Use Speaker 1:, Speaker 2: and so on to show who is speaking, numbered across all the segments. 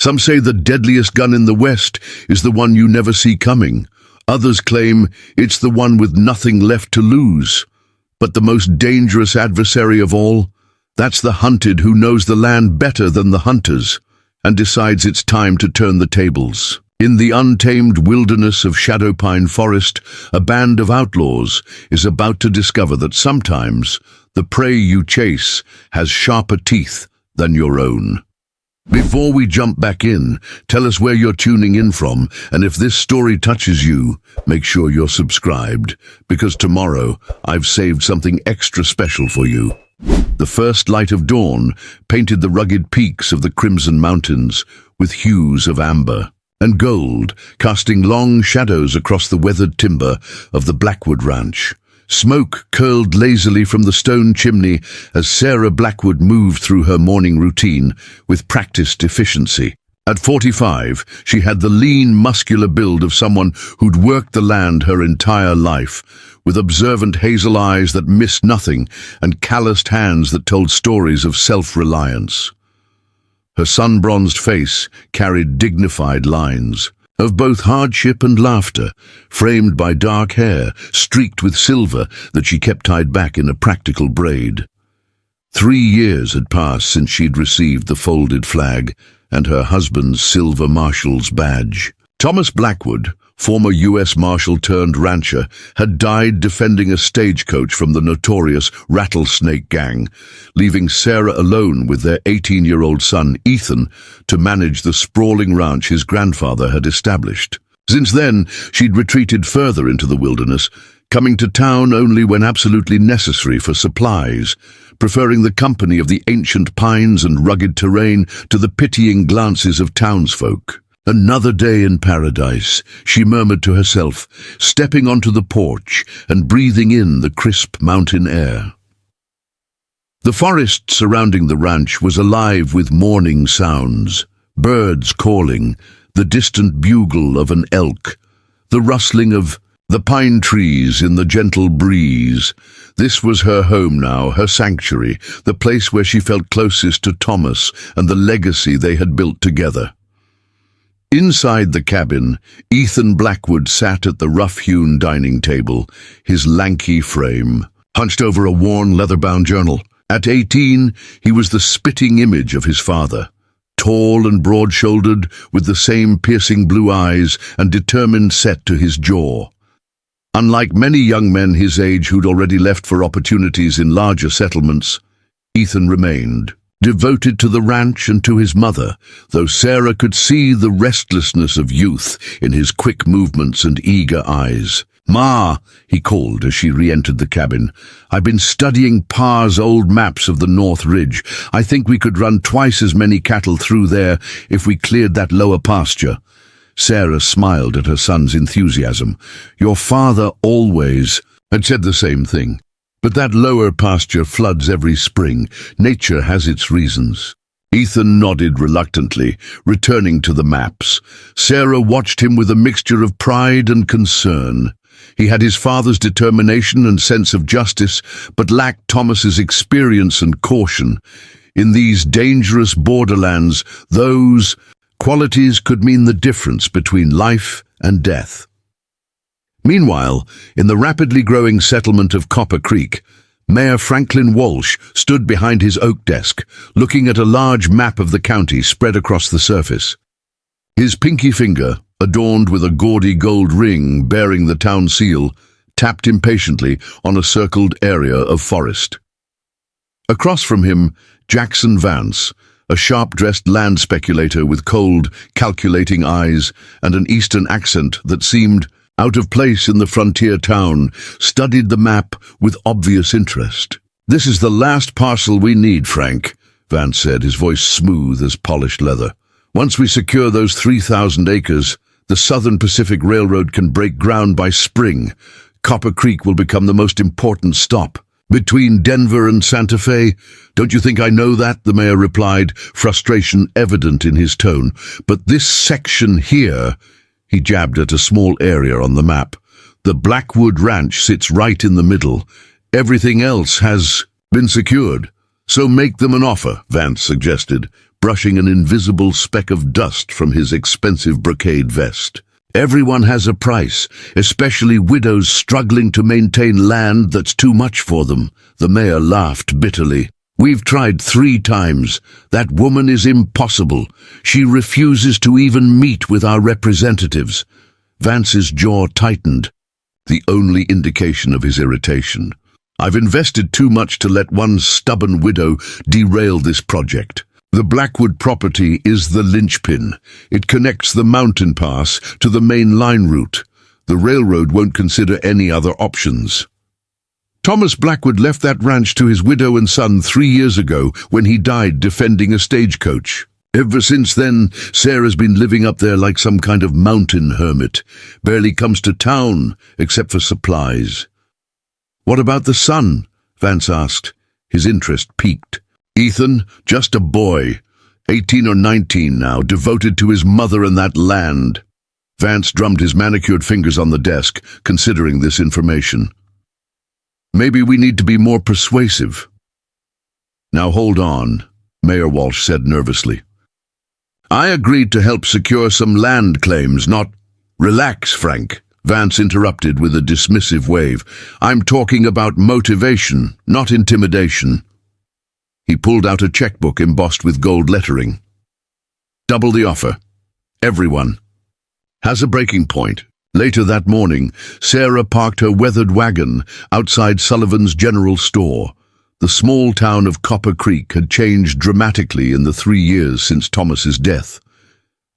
Speaker 1: Some say the deadliest gun in the West is the one you never see coming. Others claim it's the one with nothing left to lose. But the most dangerous adversary of all, that's the hunted who knows the land better than the hunters and decides it's time to turn the tables. In the untamed wilderness of Shadowpine Forest, a band of outlaws is about to discover that sometimes the prey you chase has sharper teeth than your own. Before we jump back in, tell us where you're tuning in from, and if this story touches you, make sure you're subscribed, because tomorrow I've saved something extra special for you. The first light of dawn painted the rugged peaks of the Crimson Mountains with hues of amber and gold, casting long shadows across the weathered timber of the Blackwood Ranch. Smoke curled lazily from the stone chimney as Sarah Blackwood moved through her morning routine with practiced efficiency. At 45, she had the lean, muscular build of someone who'd worked the land her entire life, with observant hazel eyes that missed nothing and calloused hands that told stories of self-reliance. Her sun-bronzed face carried dignified lines of both hardship and laughter, framed by dark hair streaked with silver that she kept tied back in a practical braid. 3 years had passed since she'd received the folded flag and her husband's silver marshal's badge. Thomas Blackwood, former U.S. Marshal turned rancher, had died defending a stagecoach from the notorious Rattlesnake Gang, leaving Sarah alone with their 18-year-old son, Ethan, to manage the sprawling ranch his grandfather had established. Since then, she'd retreated further into the wilderness, coming to town only when absolutely necessary for supplies, preferring the company of the ancient pines and rugged terrain to the pitying glances of townsfolk. Another day in paradise, she murmured to herself, stepping onto the porch and breathing in the crisp mountain air. The forest surrounding the ranch was alive with morning sounds, birds calling, the distant bugle of an elk, the rustling of the pine trees in the gentle breeze. This was her home now, her sanctuary, the place where she felt closest to Thomas and the legacy they had built together. Inside the cabin, Ethan Blackwood sat at the rough-hewn dining table, his lanky frame hunched over a worn leather-bound journal. At 18, he was the spitting image of his father, tall and broad-shouldered, with the same piercing blue eyes and determined set to his jaw. Unlike many young men his age who'd already left for opportunities in larger settlements, Ethan remained devoted to the ranch and to his mother, though Sarah could see the restlessness of youth in his quick movements and eager eyes. "Ma," he called as she re-entered the cabin, "I've been studying Pa's old maps of the North Ridge. I think we could run twice as many cattle through there if we cleared that lower pasture." Sarah smiled at her son's enthusiasm. "Your father always had said the same thing. But that lower pasture floods every spring. Nature has its reasons." Ethan nodded reluctantly, returning to the maps. Sarah watched him with a mixture of pride and concern. He had his father's determination and sense of justice, but lacked Thomas's experience and caution. In these dangerous borderlands, those qualities could mean the difference between life and death. Meanwhile, in the rapidly growing settlement of Copper Creek, Mayor Franklin Walsh stood behind his oak desk, looking at a large map of the county spread across the surface. His pinky finger, adorned with a gaudy gold ring bearing the town seal, tapped impatiently on a circled area of forest. Across from him, Jackson Vance, a sharp-dressed land speculator with cold, calculating eyes and an Eastern accent that seemed out of place in the frontier town, studied the map with obvious interest. "This is the last parcel we need, Frank," Vance said, his voice smooth as polished leather. "Once we secure those 3,000 acres, the Southern Pacific Railroad can break ground by spring. Copper Creek will become the most important stop. Between Denver and Santa Fe, don't you think I know that?" the mayor replied, frustration evident in his tone. "But this section here," he jabbed at a small area on the map, "the Blackwood Ranch sits right in the middle. Everything else has been secured. So make them an offer," Vance suggested, brushing an invisible speck of dust from his expensive brocade vest. Everyone has a price, especially widows struggling to maintain land that's too much for them. The mayor laughed bitterly. We've tried 3 times. That woman is impossible. She refuses to even meet with our representatives. Vance's jaw tightened, the only indication of his irritation. I've invested too much to let one stubborn widow derail this project. The Blackwood property is the linchpin. It connects the mountain pass to the main line route. The railroad won't consider any other options. Thomas Blackwood left that ranch to his widow and son 3 years ago when he died defending a stagecoach. Ever since then, Sarah's been living up there like some kind of mountain hermit. Barely comes to town, except for supplies. What about the son? Vance asked. His interest piqued. Ethan, just a boy, 18 or 19 now, devoted to his mother and that land. Vance drummed his manicured fingers on the desk, considering this information. Maybe we need to be more persuasive. Now hold on, Mayor Walsh said nervously. I agreed to help secure some land claims, not— Relax, Frank, Vance interrupted with a dismissive wave. I'm talking about motivation, not intimidation. He pulled out a checkbook embossed with gold lettering. Double the offer. Everyone. Has a breaking point. Later that morning, Sarah parked her weathered wagon outside Sullivan's general store. The small town of Copper Creek had changed dramatically in the 3 years since Thomas's death.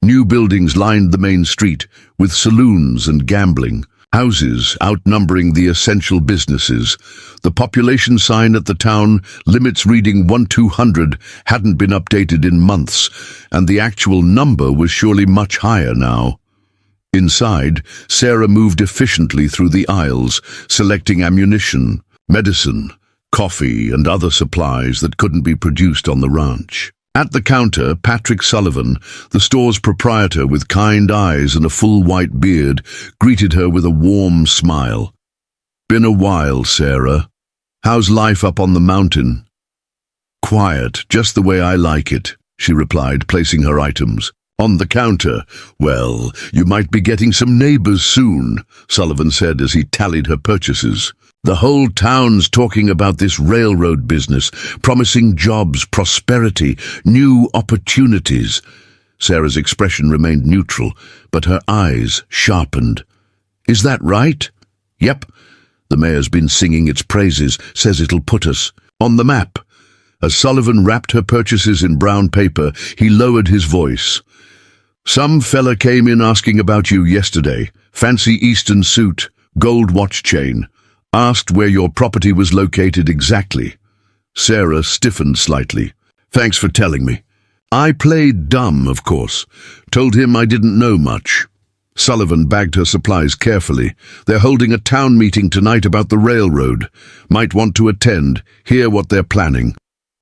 Speaker 1: New buildings lined the main street, with saloons and gambling, houses outnumbering the essential businesses. The population sign at the town limits reading 1-200 hadn't been updated in months, and the actual number was surely much higher now. Inside, Sarah moved efficiently through the aisles, selecting ammunition, medicine, coffee, and other supplies that couldn't be produced on the ranch. At the counter, Patrick Sullivan, the store's proprietor with kind eyes and a full white beard, greeted her with a warm smile. Been a while, Sarah. How's life up on the mountain? Quiet, just the way I like it, she replied, placing her items. On the counter. Well, you might be getting some neighbors soon, Sullivan said as he tallied her purchases. The whole town's talking about this railroad business, promising jobs, prosperity, new opportunities. Sarah's expression remained neutral, but her eyes sharpened. Is that right? Yep. The mayor's been singing its praises, says it'll put us on the map. As Sullivan wrapped her purchases in brown paper, he lowered his voice. Some fella came in asking about you yesterday. Fancy Eastern suit, gold watch chain. Asked where your property was located exactly. Sarah stiffened slightly. Thanks for telling me. I played dumb, of course. Told him I didn't know much. Sullivan bagged her supplies carefully. They're holding a town meeting tonight about the railroad. Might want to attend, hear what they're planning.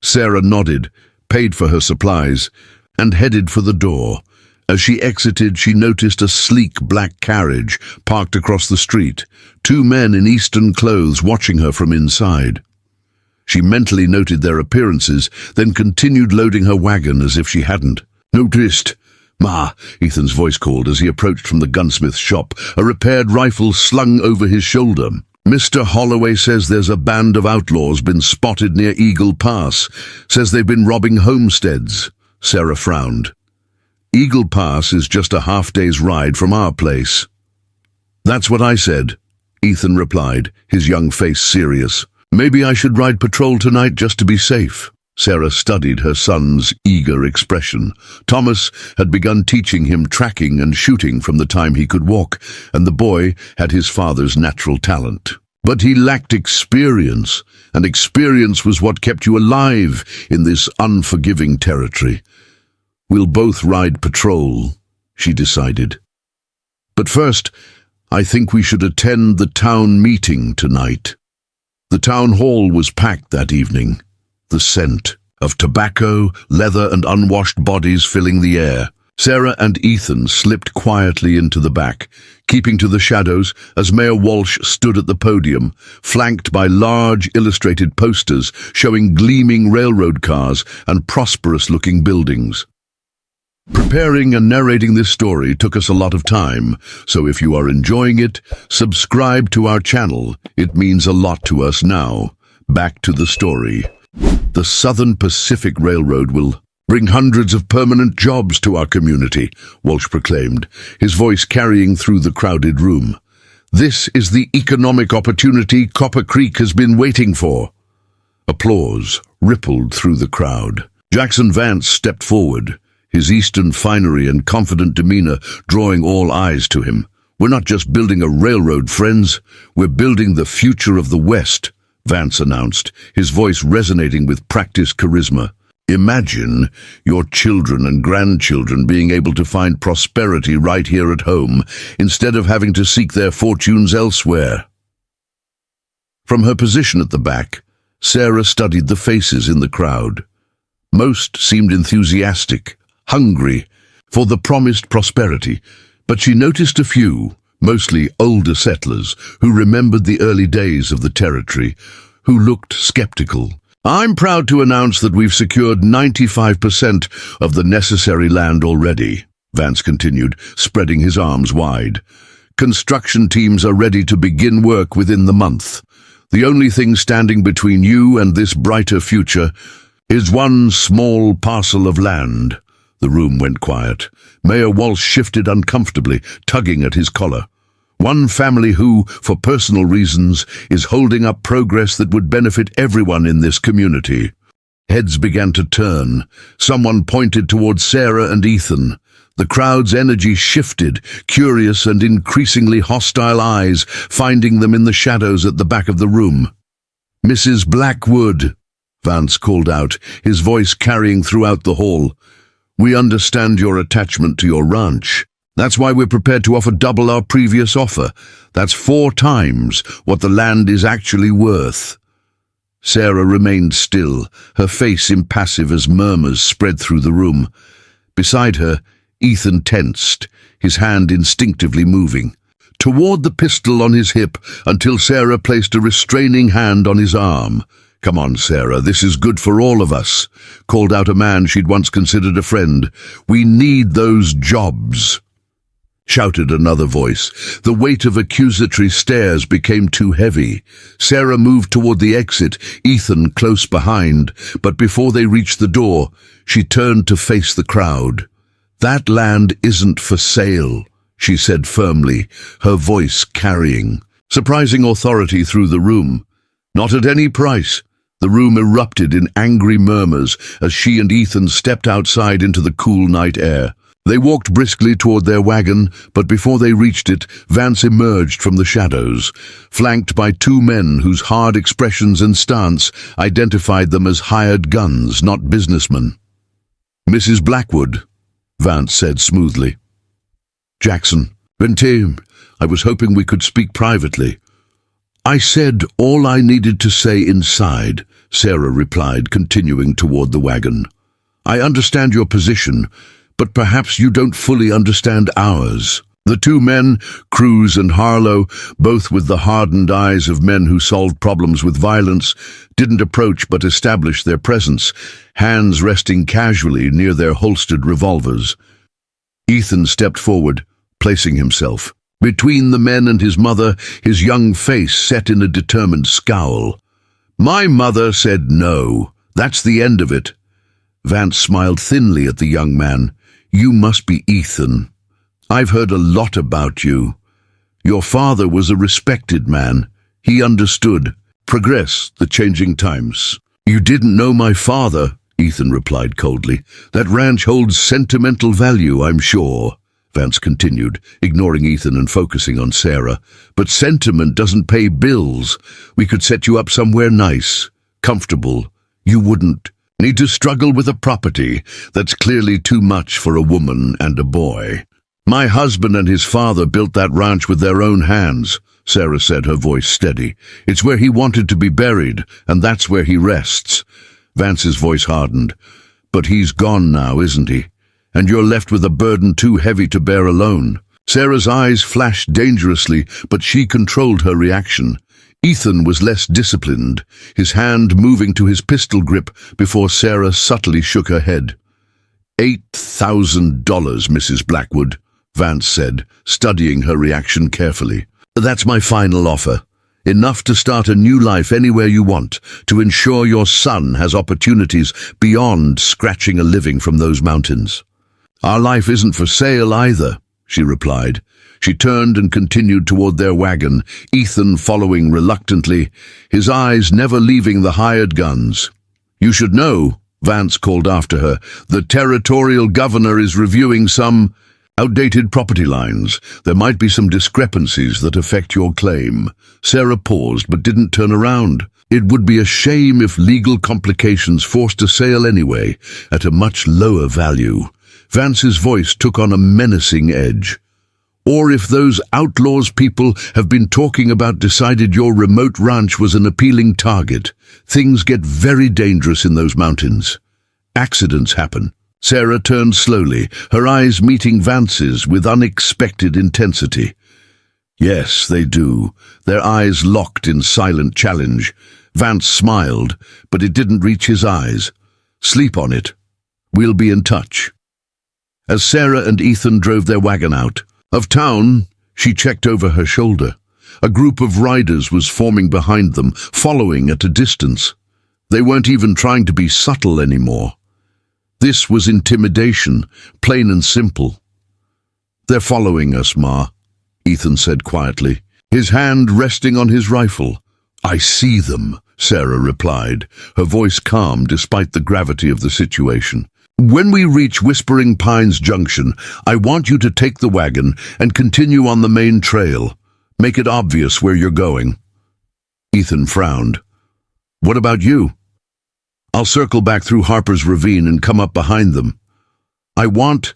Speaker 1: Sarah nodded, paid for her supplies, and headed for the door. As she exited, she noticed a sleek black carriage parked across the street, 2 men in Eastern clothes watching her from inside. She mentally noted their appearances, then continued loading her wagon as if she hadn't. Noticed? Ma, Ethan's voice called as he approached from the gunsmith's shop, a repaired rifle slung over his shoulder. Mr. Holloway says there's a band of outlaws been spotted near Eagle Pass. Says they've been robbing homesteads. Sarah frowned. Eagle Pass is just a half-day's ride from our place. That's what I said, Ethan replied, his young face serious. Maybe I should ride patrol tonight just to be safe. Sarah studied her son's eager expression. Thomas had begun teaching him tracking and shooting from the time he could walk, and the boy had his father's natural talent. But he lacked experience, and experience was what kept you alive in this unforgiving territory. We'll both ride patrol, she decided. But first, I think we should attend the town meeting tonight. The town hall was packed that evening, the scent of tobacco, leather, and unwashed bodies filling the air. Sarah and Ethan slipped quietly into the back, keeping to the shadows as Mayor Walsh stood at the podium, flanked by large illustrated posters showing gleaming railroad cars and prosperous-looking buildings. Preparing and narrating this story took us a lot of time, so if you are enjoying it, subscribe to our channel. It means a lot to us now. Back to the story. The Southern Pacific Railroad will bring hundreds of permanent jobs to our community, Walsh proclaimed, his voice carrying through the crowded room. This is the economic opportunity Copper Creek has been waiting for. Applause rippled through the crowd. Jackson Vance stepped forward, his Eastern finery and confident demeanor drawing all eyes to him. We're not just building a railroad, friends. We're building the future of the West, Vance announced, his voice resonating with practiced charisma. Imagine your children and grandchildren being able to find prosperity right here at home, instead of having to seek their fortunes elsewhere. From her position at the back, Sarah studied the faces in the crowd. Most seemed enthusiastic, hungry for the promised prosperity, but she noticed a few, mostly older settlers, who remembered the early days of the territory, who looked skeptical. I'm proud to announce that we've secured 95% of the necessary land already, Vance continued, spreading his arms wide. Construction teams are ready to begin work within the month. The only thing standing between you and this brighter future is one small parcel of land. The room went quiet. Mayor Walsh shifted uncomfortably, tugging at his collar. One family who, for personal reasons, is holding up progress that would benefit everyone in this community. Heads began to turn. Someone pointed towards Sarah and Ethan. The crowd's energy shifted, curious and increasingly hostile eyes finding them in the shadows at the back of the room. Mrs. Blackwood, Vance called out, his voice carrying throughout the hall. We understand your attachment to your ranch. That's why we're prepared to offer double our previous offer. That's 4 times what the land is actually worth. Sarah remained still, her face impassive as murmurs spread through the room. Beside her, Ethan tensed, his hand instinctively moving toward the pistol on his hip until Sarah placed a restraining hand on his arm. Come on, Sarah, this is good for all of us, called out a man she'd once considered a friend. We need those jobs, shouted another voice. The weight of accusatory stares became too heavy. Sarah moved toward the exit, Ethan close behind, but before they reached the door, she turned to face the crowd. That land isn't for sale, she said firmly, her voice carrying surprising authority through the room. Not at any price. The room erupted in angry murmurs as she and Ethan stepped outside into the cool night air. They walked briskly toward their wagon, but before they reached it, Vance emerged from the shadows, flanked by 2 men whose hard expressions and stance identified them as hired guns, not businessmen. Mrs. Blackwood, Vance said smoothly. Jackson, Vente, I was hoping we could speak privately. I said all I needed to say inside, Sarah replied, continuing toward the wagon. I understand your position, but perhaps you don't fully understand ours. The 2 men, Cruz and Harlow, both with the hardened eyes of men who solved problems with violence, didn't approach but established their presence, hands resting casually near their holstered revolvers. Ethan stepped forward, placing himself between the men and his mother, his young face set in a determined scowl. My mother said no. That's the end of it. Vance smiled thinly at the young man. You must be Ethan. I've heard a lot about you. Your father was a respected man. He understood. Progress, the changing times. You didn't know my father, Ethan replied coldly. That ranch holds sentimental value, I'm sure. Vance continued, ignoring Ethan and focusing on Sarah. But sentiment doesn't pay bills. We could set you up somewhere nice, comfortable. You wouldn't need to struggle with a property that's clearly too much for a woman and a boy. My husband and his father built that ranch with their own hands, Sarah said, her voice steady. It's where he wanted to be buried, and that's where he rests. Vance's voice hardened. But he's gone now, isn't he? and you're left with a burden too heavy to bear alone." Sarah's eyes flashed dangerously, but she controlled her reaction. Ethan was less disciplined, his hand moving to his pistol grip before Sarah subtly shook her head. $8,000, Mrs. Blackwood, Vance said, studying her reaction carefully. "That's my final offer. Enough to start a new life anywhere you want, to ensure your son has opportunities beyond scratching a living from those mountains." "Our life isn't for sale either," she replied. She turned and continued toward their wagon, Ethan following reluctantly, his eyes never leaving the hired guns. "You should know," Vance called after her, "the territorial governor is reviewing some outdated property lines. There might be some discrepancies that affect your claim." Sarah paused but didn't turn around. It would be a shame if legal complications forced a sale anyway, at a much lower value. Vance's voice took on a menacing edge. "Or if those Outlaws people have been talking about decided your remote ranch was an appealing target. Things get very dangerous in those mountains. Accidents happen." Sarah turned slowly, her eyes meeting Vance's with unexpected intensity. "Yes, they do." Their eyes locked in silent challenge. Vance smiled, but it didn't reach his eyes. "Sleep on it. We'll be in touch." As Sarah and Ethan drove their wagon out of town, she checked over her shoulder. A group of riders was forming behind them, following at a distance. They weren't even trying to be subtle anymore. This was intimidation, plain and simple. "They're following us, Ma," Ethan said quietly, his hand resting on his rifle. "I see them," Sarah replied, her voice calm despite the gravity of the situation. "When we reach Whispering Pines Junction, I want you to take the wagon and continue on the main trail. Make it obvious where you're going." Ethan frowned. "What about you?" "I'll circle back through Harper's Ravine and come up behind them. I want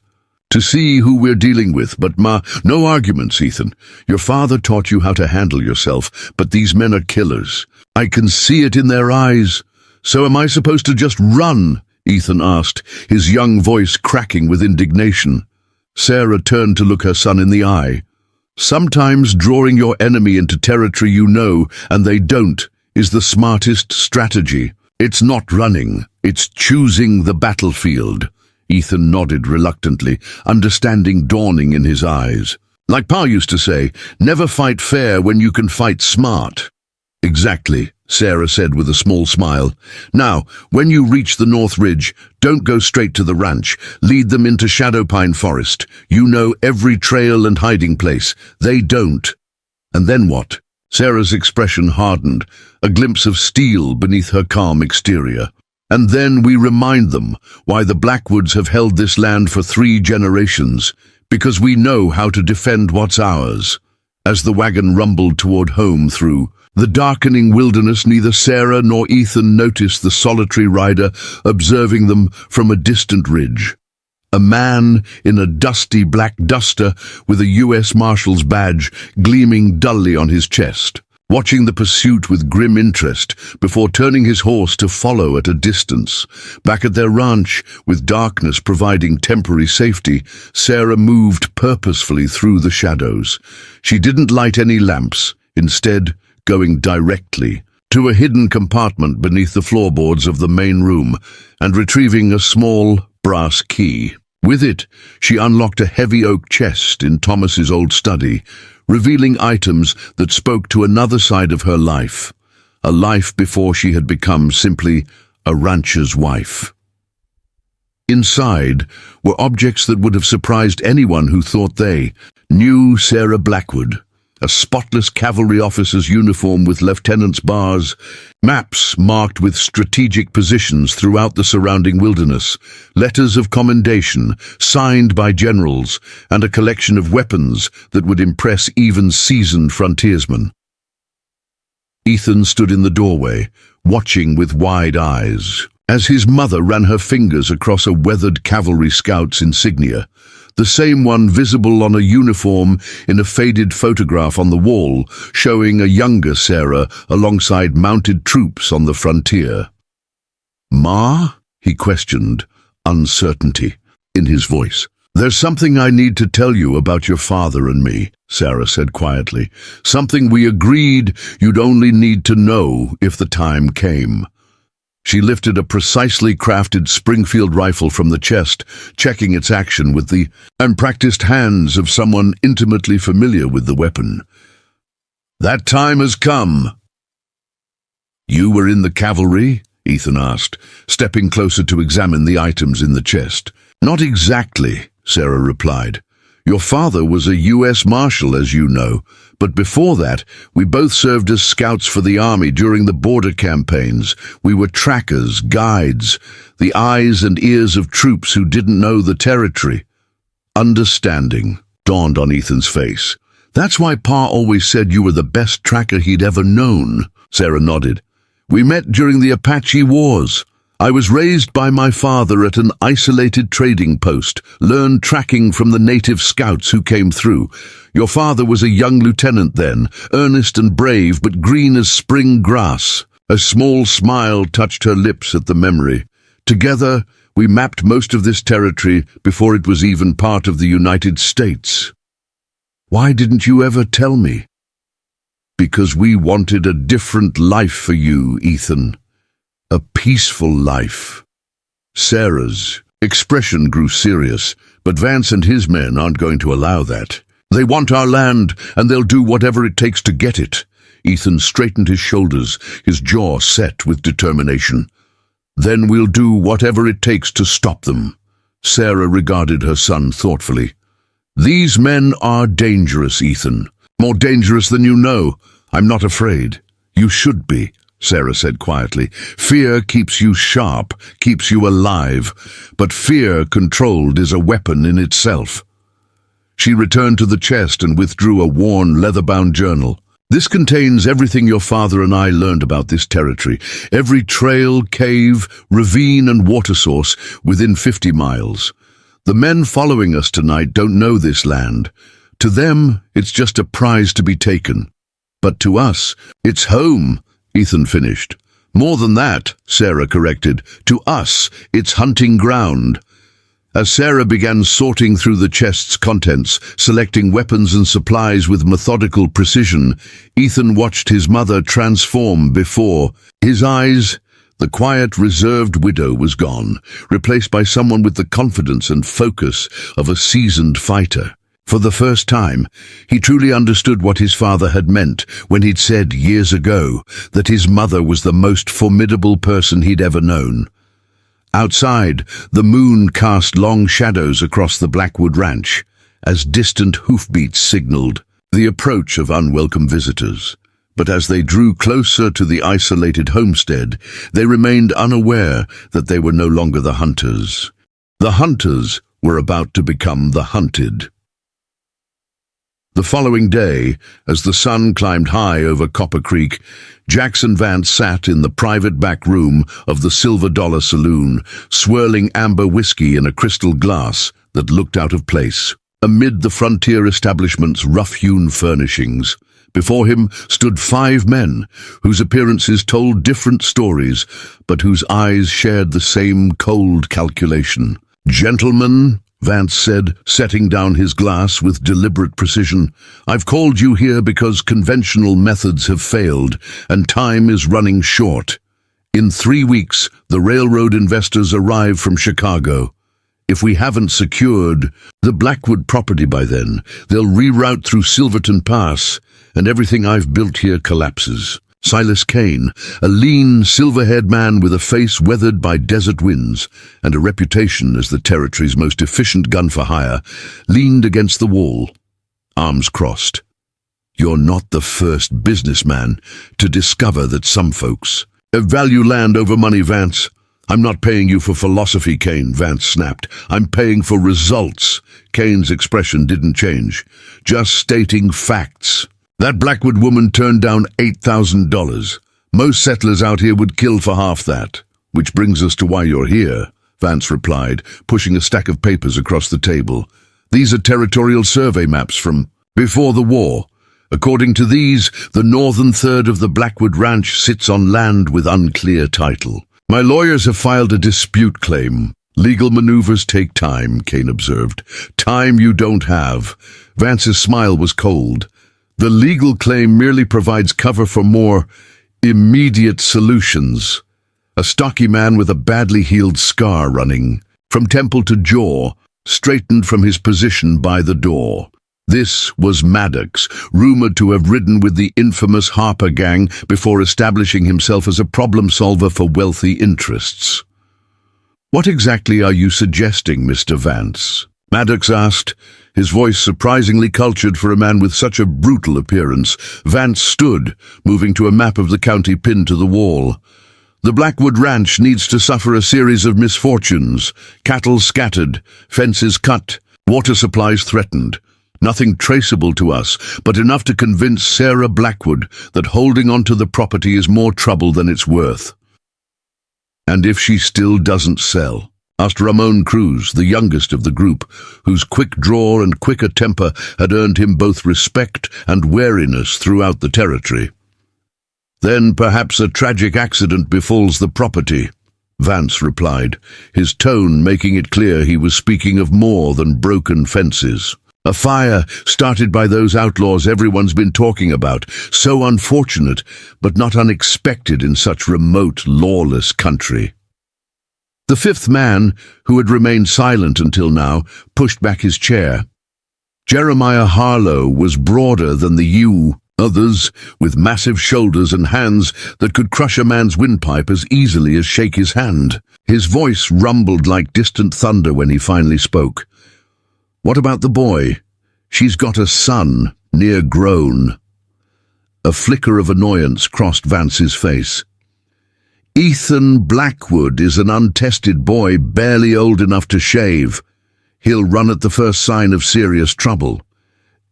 Speaker 1: to see who we're dealing with, but Ma, no arguments, Ethan. Your father taught you how to handle yourself, but these men are killers. I can see it in their eyes. So am I supposed to just run?" Ethan asked, his young voice cracking with indignation. Sarah turned to look her son in the eye. "Sometimes drawing your enemy into territory you know, and they don't, is the smartest strategy. It's not running, it's choosing the battlefield." Ethan nodded reluctantly, understanding dawning in his eyes. "Like Pa used to say, never fight fair when you can fight smart." "Exactly," Sarah said with a small smile. "Now, when you reach the North Ridge, don't go straight to the ranch. Lead them into Shadow Pine Forest. You know every trail and hiding place. They don't." "And then what?" Sarah's expression hardened, a glimpse of steel beneath her calm exterior. "And then we remind them why the Blackwoods have held this land for 3 generations, because we know how to defend what's ours." As the wagon rumbled toward home through the darkening wilderness, neither Sarah nor Ethan noticed the solitary rider observing them from a distant ridge. A man in a dusty black duster with a U.S. Marshal's badge gleaming dully on his chest, watching the pursuit with grim interest before turning his horse to follow at a distance. Back at their ranch, with darkness providing temporary safety, Sarah moved purposefully through the shadows. She didn't light any lamps, instead going directly to a hidden compartment beneath the floorboards of the main room and retrieving a small brass key. With it, she unlocked a heavy oak chest in Thomas's old study, revealing items that spoke to another side of her life, a life before she had become simply a rancher's wife. Inside were objects that would have surprised anyone who thought they knew Sarah Blackwood. A spotless cavalry officer's uniform with lieutenant's bars, maps marked with strategic positions throughout the surrounding wilderness, letters of commendation signed by generals, and a collection of weapons that would impress even seasoned frontiersmen. Ethan stood in the doorway, watching with wide eyes, as his mother ran her fingers across a weathered cavalry scout's insignia, the same one visible on a uniform in a faded photograph on the wall, showing a younger Sarah alongside mounted troops on the frontier. "Ma?" he questioned, uncertainty. in his voice. "There's something I need to tell you about your father and me," Sarah said quietly. "Something we agreed you'd only need to know if the time came." She lifted a precisely crafted Springfield rifle from the chest, checking its action with the unpracticed hands of someone intimately familiar with the weapon. "That time has come." "You were in the cavalry?" Ethan asked, stepping closer to examine the items in the chest. "Not exactly," Sarah replied. "Your father was a U.S. Marshal, as you know, but before that, we both served as scouts for the Army during the border campaigns. We were trackers, guides, the eyes and ears of troops who didn't know the territory." Understanding dawned on Ethan's face. "That's why Pa always said you were the best tracker he'd ever known." Sarah nodded. "We met during the Apache Wars. I was raised by my father at an isolated trading post, learned tracking from the native scouts who came through. Your father was a young lieutenant then, earnest and brave, but green as spring grass." A small smile touched her lips at the memory. "Together, we mapped most of this territory before it was even part of the United States." "Why didn't you ever tell me?" "Because we wanted a different life for you, Ethan. A peaceful life." Sarah's expression grew serious, but Vance and his men aren't going to allow that. "They want our land, and they'll do whatever it takes to get it." Ethan straightened his shoulders, his jaw set with determination. "Then we'll do whatever it takes to stop them." Sarah regarded her son thoughtfully. "These men are dangerous, Ethan. More dangerous than you know. I'm not afraid." "You should be," Sarah said quietly. "Fear keeps you sharp, keeps you alive, but fear controlled is a weapon in itself." She returned to the chest and withdrew a worn, leather-bound journal. "This contains everything your father and I learned about this territory. Every trail, cave, ravine and water source within 50 miles. The men following us tonight don't know this land. To them, it's just a prize to be taken. But to us, it's home," Ethan finished. "More than that," Sarah corrected. "To us, it's hunting ground." As Sarah began sorting through the chest's contents, selecting weapons and supplies with methodical precision, Ethan watched his mother transform before his eyes. The quiet, reserved widow was gone, replaced by someone with the confidence and focus of a seasoned fighter. For the first time, he truly understood what his father had meant when he'd said years ago that his mother was the most formidable person he'd ever known. Outside, the moon cast long shadows across the Blackwood Ranch, as distant hoofbeats signaled the approach of unwelcome visitors. But as they drew closer to the isolated homestead, they remained unaware that they were no longer the hunters. The hunters were about to become the hunted. The following day, as the sun climbed high over Copper Creek, Jackson Vance sat in the private back room of the Silver Dollar Saloon, swirling amber whiskey in a crystal glass that looked out of place. Amid the frontier establishment's rough-hewn furnishings, before him stood 5 men, whose appearances told different stories, but whose eyes shared the same cold calculation. "Gentlemen," Vance said, setting down his glass with deliberate precision, "I've called you here because conventional methods have failed, and time is running short. In 3 weeks, the railroad investors arrive from Chicago. If we haven't secured the Blackwood property by then, they'll reroute through Silverton Pass, and everything I've built here collapses." Silas Kane, a lean, silver-haired man with a face weathered by desert winds and a reputation as the territory's most efficient gun for hire, leaned against the wall, arms crossed. "You're not the first businessman to discover that some folks value land over money, Vance. I'm not paying you for philosophy, Kane," Vance snapped. "I'm paying for results." Kane's expression didn't change, just stating facts. "That Blackwood woman turned down $8,000. Most settlers out here would kill for half that. Which brings us to why you're here," Vance replied, pushing a stack of papers across the table. "These are territorial survey maps from before the war. According to these, the northern third of the Blackwood Ranch sits on land with unclear title. My lawyers have filed a dispute claim, Legal maneuvers take time, Kane observed. Time you don't have. Vance's smile was cold. The legal claim merely provides cover for more immediate solutions. A stocky man with a badly healed scar running from temple to jaw, straightened from his position by the door. This was Maddox, rumored to have ridden with the infamous Harper gang before establishing himself as a problem solver for wealthy interests. "What exactly are you suggesting, Mr. Vance?" Maddox asked, his voice surprisingly cultured for a man with such a brutal appearance. Vance stood, moving to a map of the county pinned to the wall. "The Blackwood Ranch needs to suffer a series of misfortunes. Cattle scattered, fences cut, water supplies threatened. Nothing traceable to us, but enough to convince Sarah Blackwood that holding on to the property is more trouble than it's worth." "And if she still doesn't sell?" asked Ramon Cruz, the youngest of the group, whose quick draw and quicker temper had earned him both respect and wariness throughout the territory. "Then perhaps a tragic accident befalls the property," Vance replied, his tone making it clear he was speaking of more than broken fences. "A fire started by those outlaws everyone's been talking about, so unfortunate, but not unexpected in such remote, lawless country." The fifth man, who had remained silent until now, pushed back his chair. Jeremiah Harlow was broader than the others, with massive shoulders and hands that could crush a man's windpipe as easily as shake his hand. His voice rumbled like distant thunder when he finally spoke. "What about the boy? She's got a son, near grown." A flicker of annoyance crossed Vance's face. "Ethan Blackwood is an untested boy, barely old enough to shave. He'll run at the first sign of serious trouble.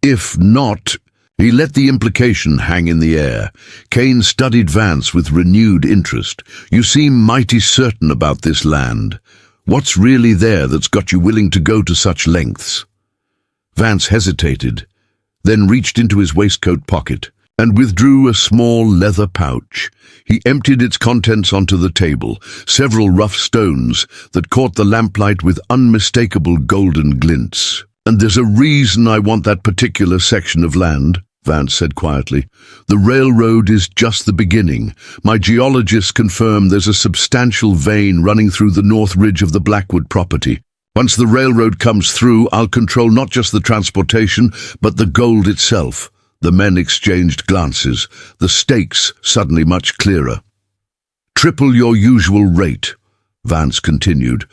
Speaker 1: If not—" He let the implication hang in the air. Kane studied Vance with renewed interest. "You seem mighty certain about this land. What's really there that's got you willing to go to such lengths?" Vance hesitated, then reached into his waistcoat pocket and withdrew a small leather pouch. He emptied its contents onto the table, several rough stones that caught the lamplight with unmistakable golden glints. "And there's a reason I want that particular section of land," Vance said quietly. "The railroad is just the beginning. My geologists confirm there's a substantial vein running through the north ridge of the Blackwood property. Once the railroad comes through, I'll control not just the transportation, but the gold itself." The men exchanged glances, the stakes suddenly much clearer. "Triple your usual rate," Vance continued,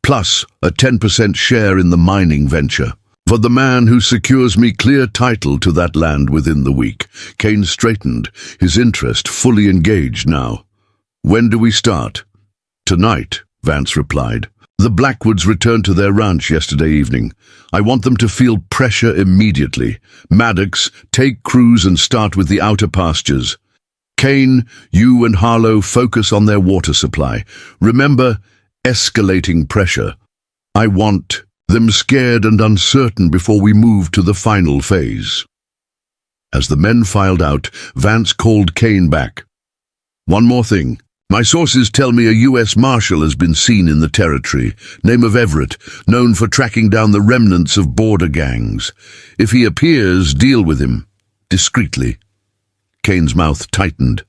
Speaker 1: "plus a 10% share in the mining venture. For the man who secures me clear title to that land within the week." Kane straightened, his interest fully engaged now. "When do we start?" "Tonight," Vance replied. "The Blackwoods returned to their ranch yesterday evening. I want them to feel pressure immediately. Maddox, take Cruz and start with the outer pastures. Kane, you and Harlow focus on their water supply. Remember, escalating pressure. I want them scared and uncertain before we move to the final phase." As the men filed out, Vance called Kane back. "One more thing. My sources tell me a U.S. Marshal has been seen in the territory, name of Everett, known for tracking down the remnants of border gangs. If he appears, deal with him. Discreetly." Kane's mouth tightened.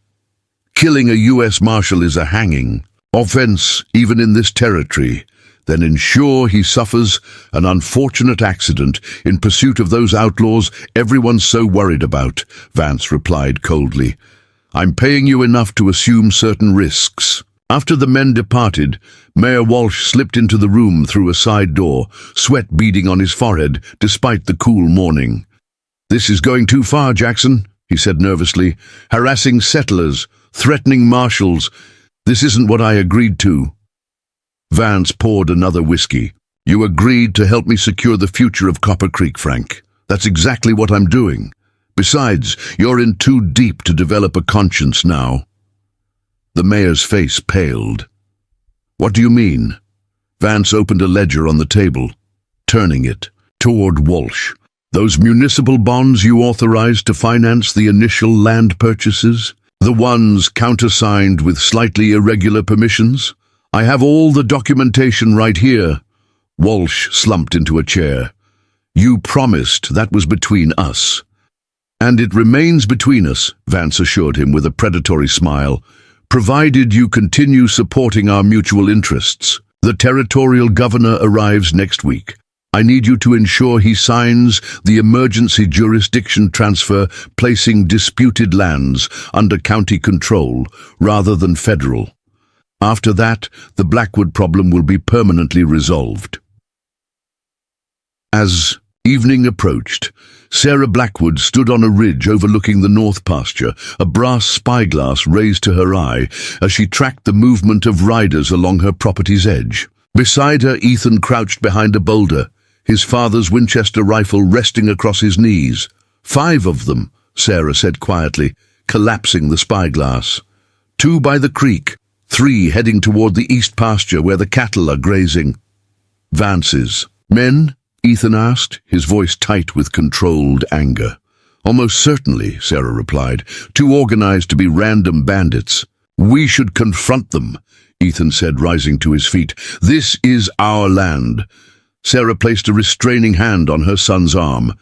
Speaker 1: "Killing a U.S. Marshal is a hanging offense, even in this territory. Then ensure he suffers an unfortunate accident in pursuit of those outlaws everyone's so worried about," Vance replied coldly. "I'm paying you enough to assume certain risks." After the men departed, Mayor Walsh slipped into the room through a side door, sweat beading on his forehead despite the cool morning. "This is going too far, Jackson," he said nervously. "Harassing settlers, threatening marshals. This isn't what I agreed to." Vance poured another whiskey. "You agreed to help me secure the future of Copper Creek, Frank. That's exactly what I'm doing. Besides, you're in too deep to develop a conscience now." The mayor's face paled. "What do you mean?" Vance opened a ledger on the table, turning it toward Walsh. "Those municipal bonds you authorized to finance the initial land purchases? The ones countersigned with slightly irregular permissions? I have all the documentation right here. Walsh slumped into a chair. You promised that was between us. And it remains between us, Vance assured him with a predatory smile, provided you continue supporting our mutual interests. The territorial governor arrives next week. I need you to ensure he signs the emergency jurisdiction transfer placing disputed lands under county control rather than federal. After that, the Blackwood problem will be permanently resolved. As evening approached, Sarah Blackwood stood on a ridge overlooking the north pasture, a brass spyglass raised to her eye as she tracked the movement of riders along her property's edge. Beside her, Ethan crouched behind a boulder, his father's Winchester rifle resting across his knees. 5 of them, Sarah said quietly, collapsing the spyglass. 2 by the creek, 3 heading toward the east pasture where the cattle are grazing. Vance's men? Ethan asked, his voice tight with controlled anger. Almost certainly, Sarah replied, too organized to be random bandits. We should confront them, Ethan said, rising to his feet. This is our land. Sarah placed a restraining hand on her son's arm.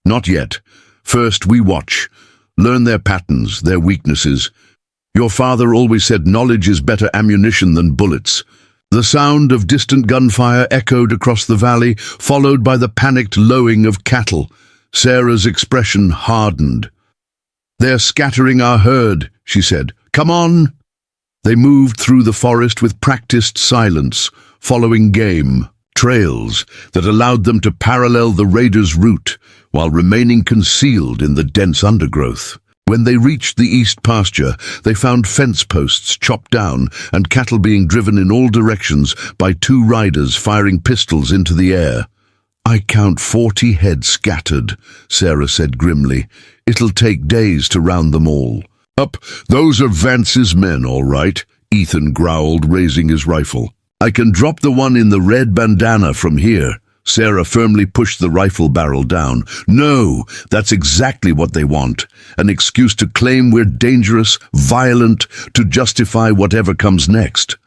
Speaker 1: Not yet. First, we watch. Learn their patterns, their weaknesses. Your father always said knowledge is better ammunition than bullets. The sound of distant gunfire echoed across the valley, followed by the panicked lowing of cattle. Sarah's expression hardened. They're scattering our herd, she said. Come on! They moved through the forest with practiced silence, following game, trails that allowed them to parallel the raiders' route while remaining concealed in the dense undergrowth. When they reached the east pasture, they found fence posts chopped down and cattle being driven in all directions by 2 riders firing pistols into the air. I count 40 heads scattered, Sarah said grimly. It'll take days to round them all. Up, those are Vance's men, all right, Ethan growled, raising his rifle. I can drop the one in the red bandana from here. Sarah firmly pushed the rifle barrel down. No, that's exactly what they want. An excuse to claim we're dangerous, violent, to justify whatever comes next.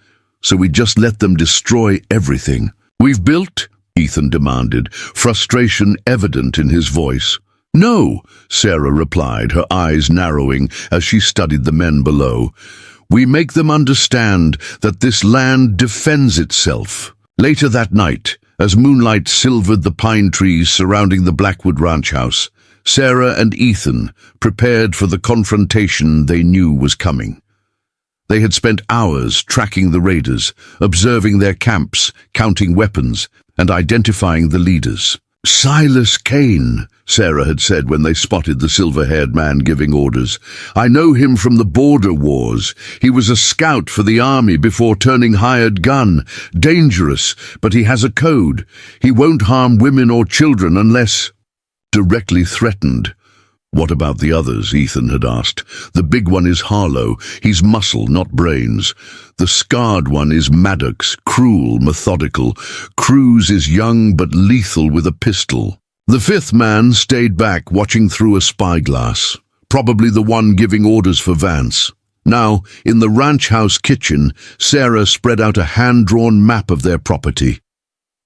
Speaker 1: So we just let them destroy everything. We've built? Ethan demanded, frustration evident in his voice. No, Sarah replied, her eyes narrowing as she studied the men below. We make them understand that this land defends itself. Later that night, as moonlight silvered the pine trees surrounding the Blackwood ranch house, Sarah and Ethan prepared for the confrontation they knew was coming. They had spent hours tracking the raiders, observing their camps, counting weapons, and identifying the leaders. Silas Kane, Sarah had said when they spotted the silver-haired man giving orders. I know him from the border wars. He was a scout for the army before turning hired gun. Dangerous, but he has a code. He won't harm women or children unless directly threatened. What about the others? Ethan had asked. The big one is Harlow. He's muscle, not brains. The scarred one is Maddox, cruel, methodical. Cruz is young but lethal with a pistol. The 5th man stayed back, watching through a spyglass. Probably the one giving orders for Vance. Now, in the ranch house kitchen, Sarah spread out a hand-drawn map of their property.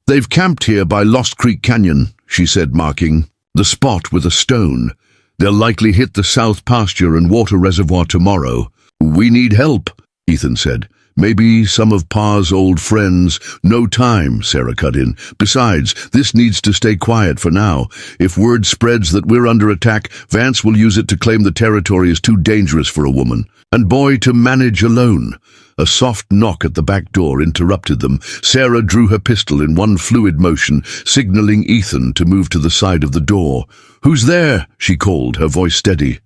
Speaker 1: They've camped here by Lost Creek Canyon, she said, marking the spot with a stone. They'll likely hit the south pasture and water reservoir tomorrow. We need help, Ethan said. Maybe some of Pa's old friends. No time, Sarah cut in. Besides, this needs to stay quiet for now. If word spreads that we're under attack, Vance will use it to claim the territory is too dangerous for a woman. And boy to manage alone. A soft knock at the back door interrupted them. Sarah drew her pistol in one fluid motion, signaling Ethan to move to the side of the door. Who's there? She called, her voice steady.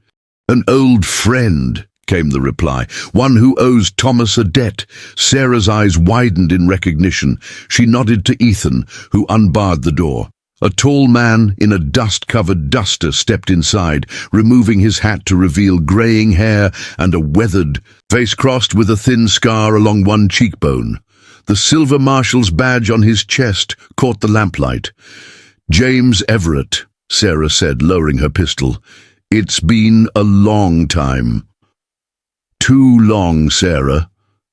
Speaker 1: An old friend, came the reply. One who owes Thomas a debt. Sarah's eyes widened in recognition. She nodded to Ethan, who unbarred the door. A tall man in a dust-covered duster stepped inside, removing his hat to reveal graying hair and a weathered face crossed with a thin scar along one cheekbone. The silver marshal's badge on his chest caught the lamplight. James Everett, Sarah said, lowering her pistol. It's been a long time. Too long, Sarah.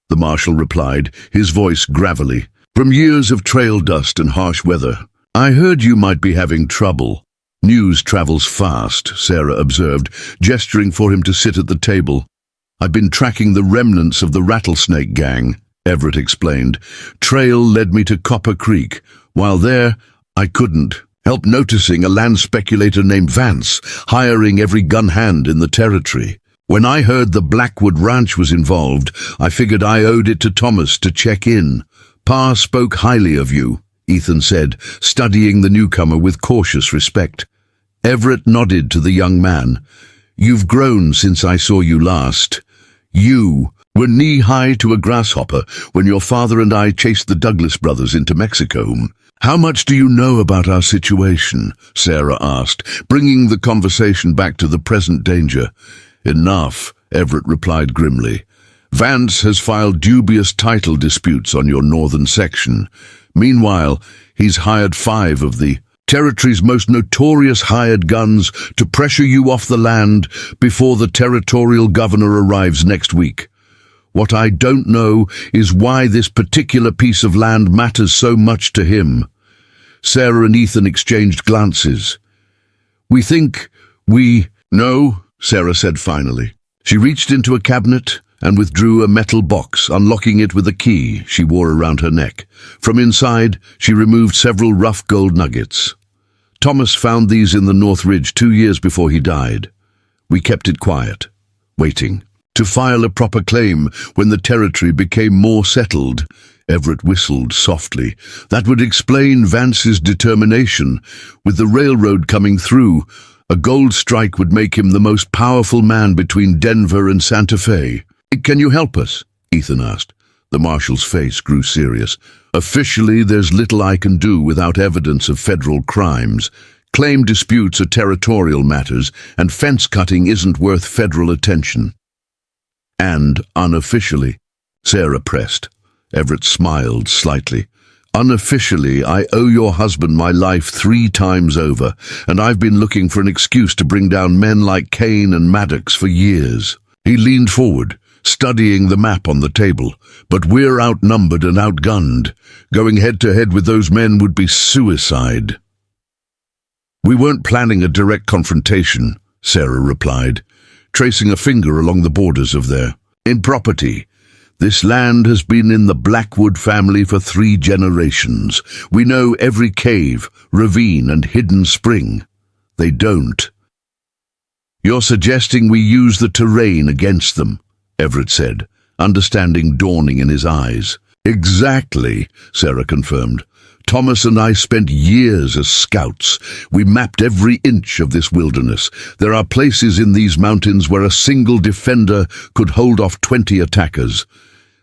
Speaker 1: the marshal replied, his voice gravelly. "From years of trail dust and harsh weather. I heard you might be having trouble." "News travels fast," Sarah observed, gesturing for him to sit at the table. "I've been tracking the remnants of the Rattlesnake Gang," Everett explained. "Trail led me to Copper Creek. While there, I couldn't help noticing a land speculator named Vance hiring every gun hand in the territory. When I heard the Blackwood Ranch was involved, I figured I owed it to Thomas to check in. Pa spoke highly of you," Ethan said, studying the newcomer with cautious respect. Everett nodded to the young man. "You've grown since I saw you last. You were knee-high to a grasshopper when your father and I chased the Douglas brothers into Mexico." "How much do you know about our situation?" Sarah asked, bringing the conversation back to the present danger. "Enough," Everett replied grimly. "Vance has filed dubious title disputes on your northern section. Meanwhile, he's hired 5 of the territory's most notorious hired guns to pressure you off the land before the territorial governor arrives next week. What I don't know is why this particular piece of land matters so much to him." Sarah and Ethan exchanged glances. We know," Sarah said finally. She reached into a cabinet and withdrew a metal box, unlocking it with a key she wore around her neck. From inside, she removed several rough gold nuggets. "Thomas found these in the North Ridge 2 years before he died. We kept it quiet, waiting to file a proper claim when the territory became more settled." Everett whistled softly. "That would explain Vance's determination. With the railroad coming through, a gold strike would make him the most powerful man between Denver and Santa Fe." "Can you help us?" Ethan asked. The marshal's face grew serious. "Officially, there's little I can do without evidence of federal crimes. Claim disputes are territorial matters, and fence cutting isn't worth federal attention." "And unofficially," Sarah pressed. Everett smiled slightly. "Unofficially, I owe your husband my life 3 times over, and I've been looking for an excuse to bring down men like Kane and Maddox for years." He leaned forward, studying the map on the table. "But we're outnumbered and outgunned. Going head-to-head with those men would be suicide." "We weren't planning a direct confrontation," Sarah replied, tracing a finger along the borders of their property. "This land has been in the Blackwood family for 3 generations. We know every cave, ravine, and hidden spring. They don't." "You're suggesting we use the terrain against them," Everett said, understanding dawning in his eyes. "Exactly," Sarah confirmed. "Thomas and I spent years as scouts. We mapped every inch of this wilderness. There are places in these mountains where a single defender could hold off 20 attackers,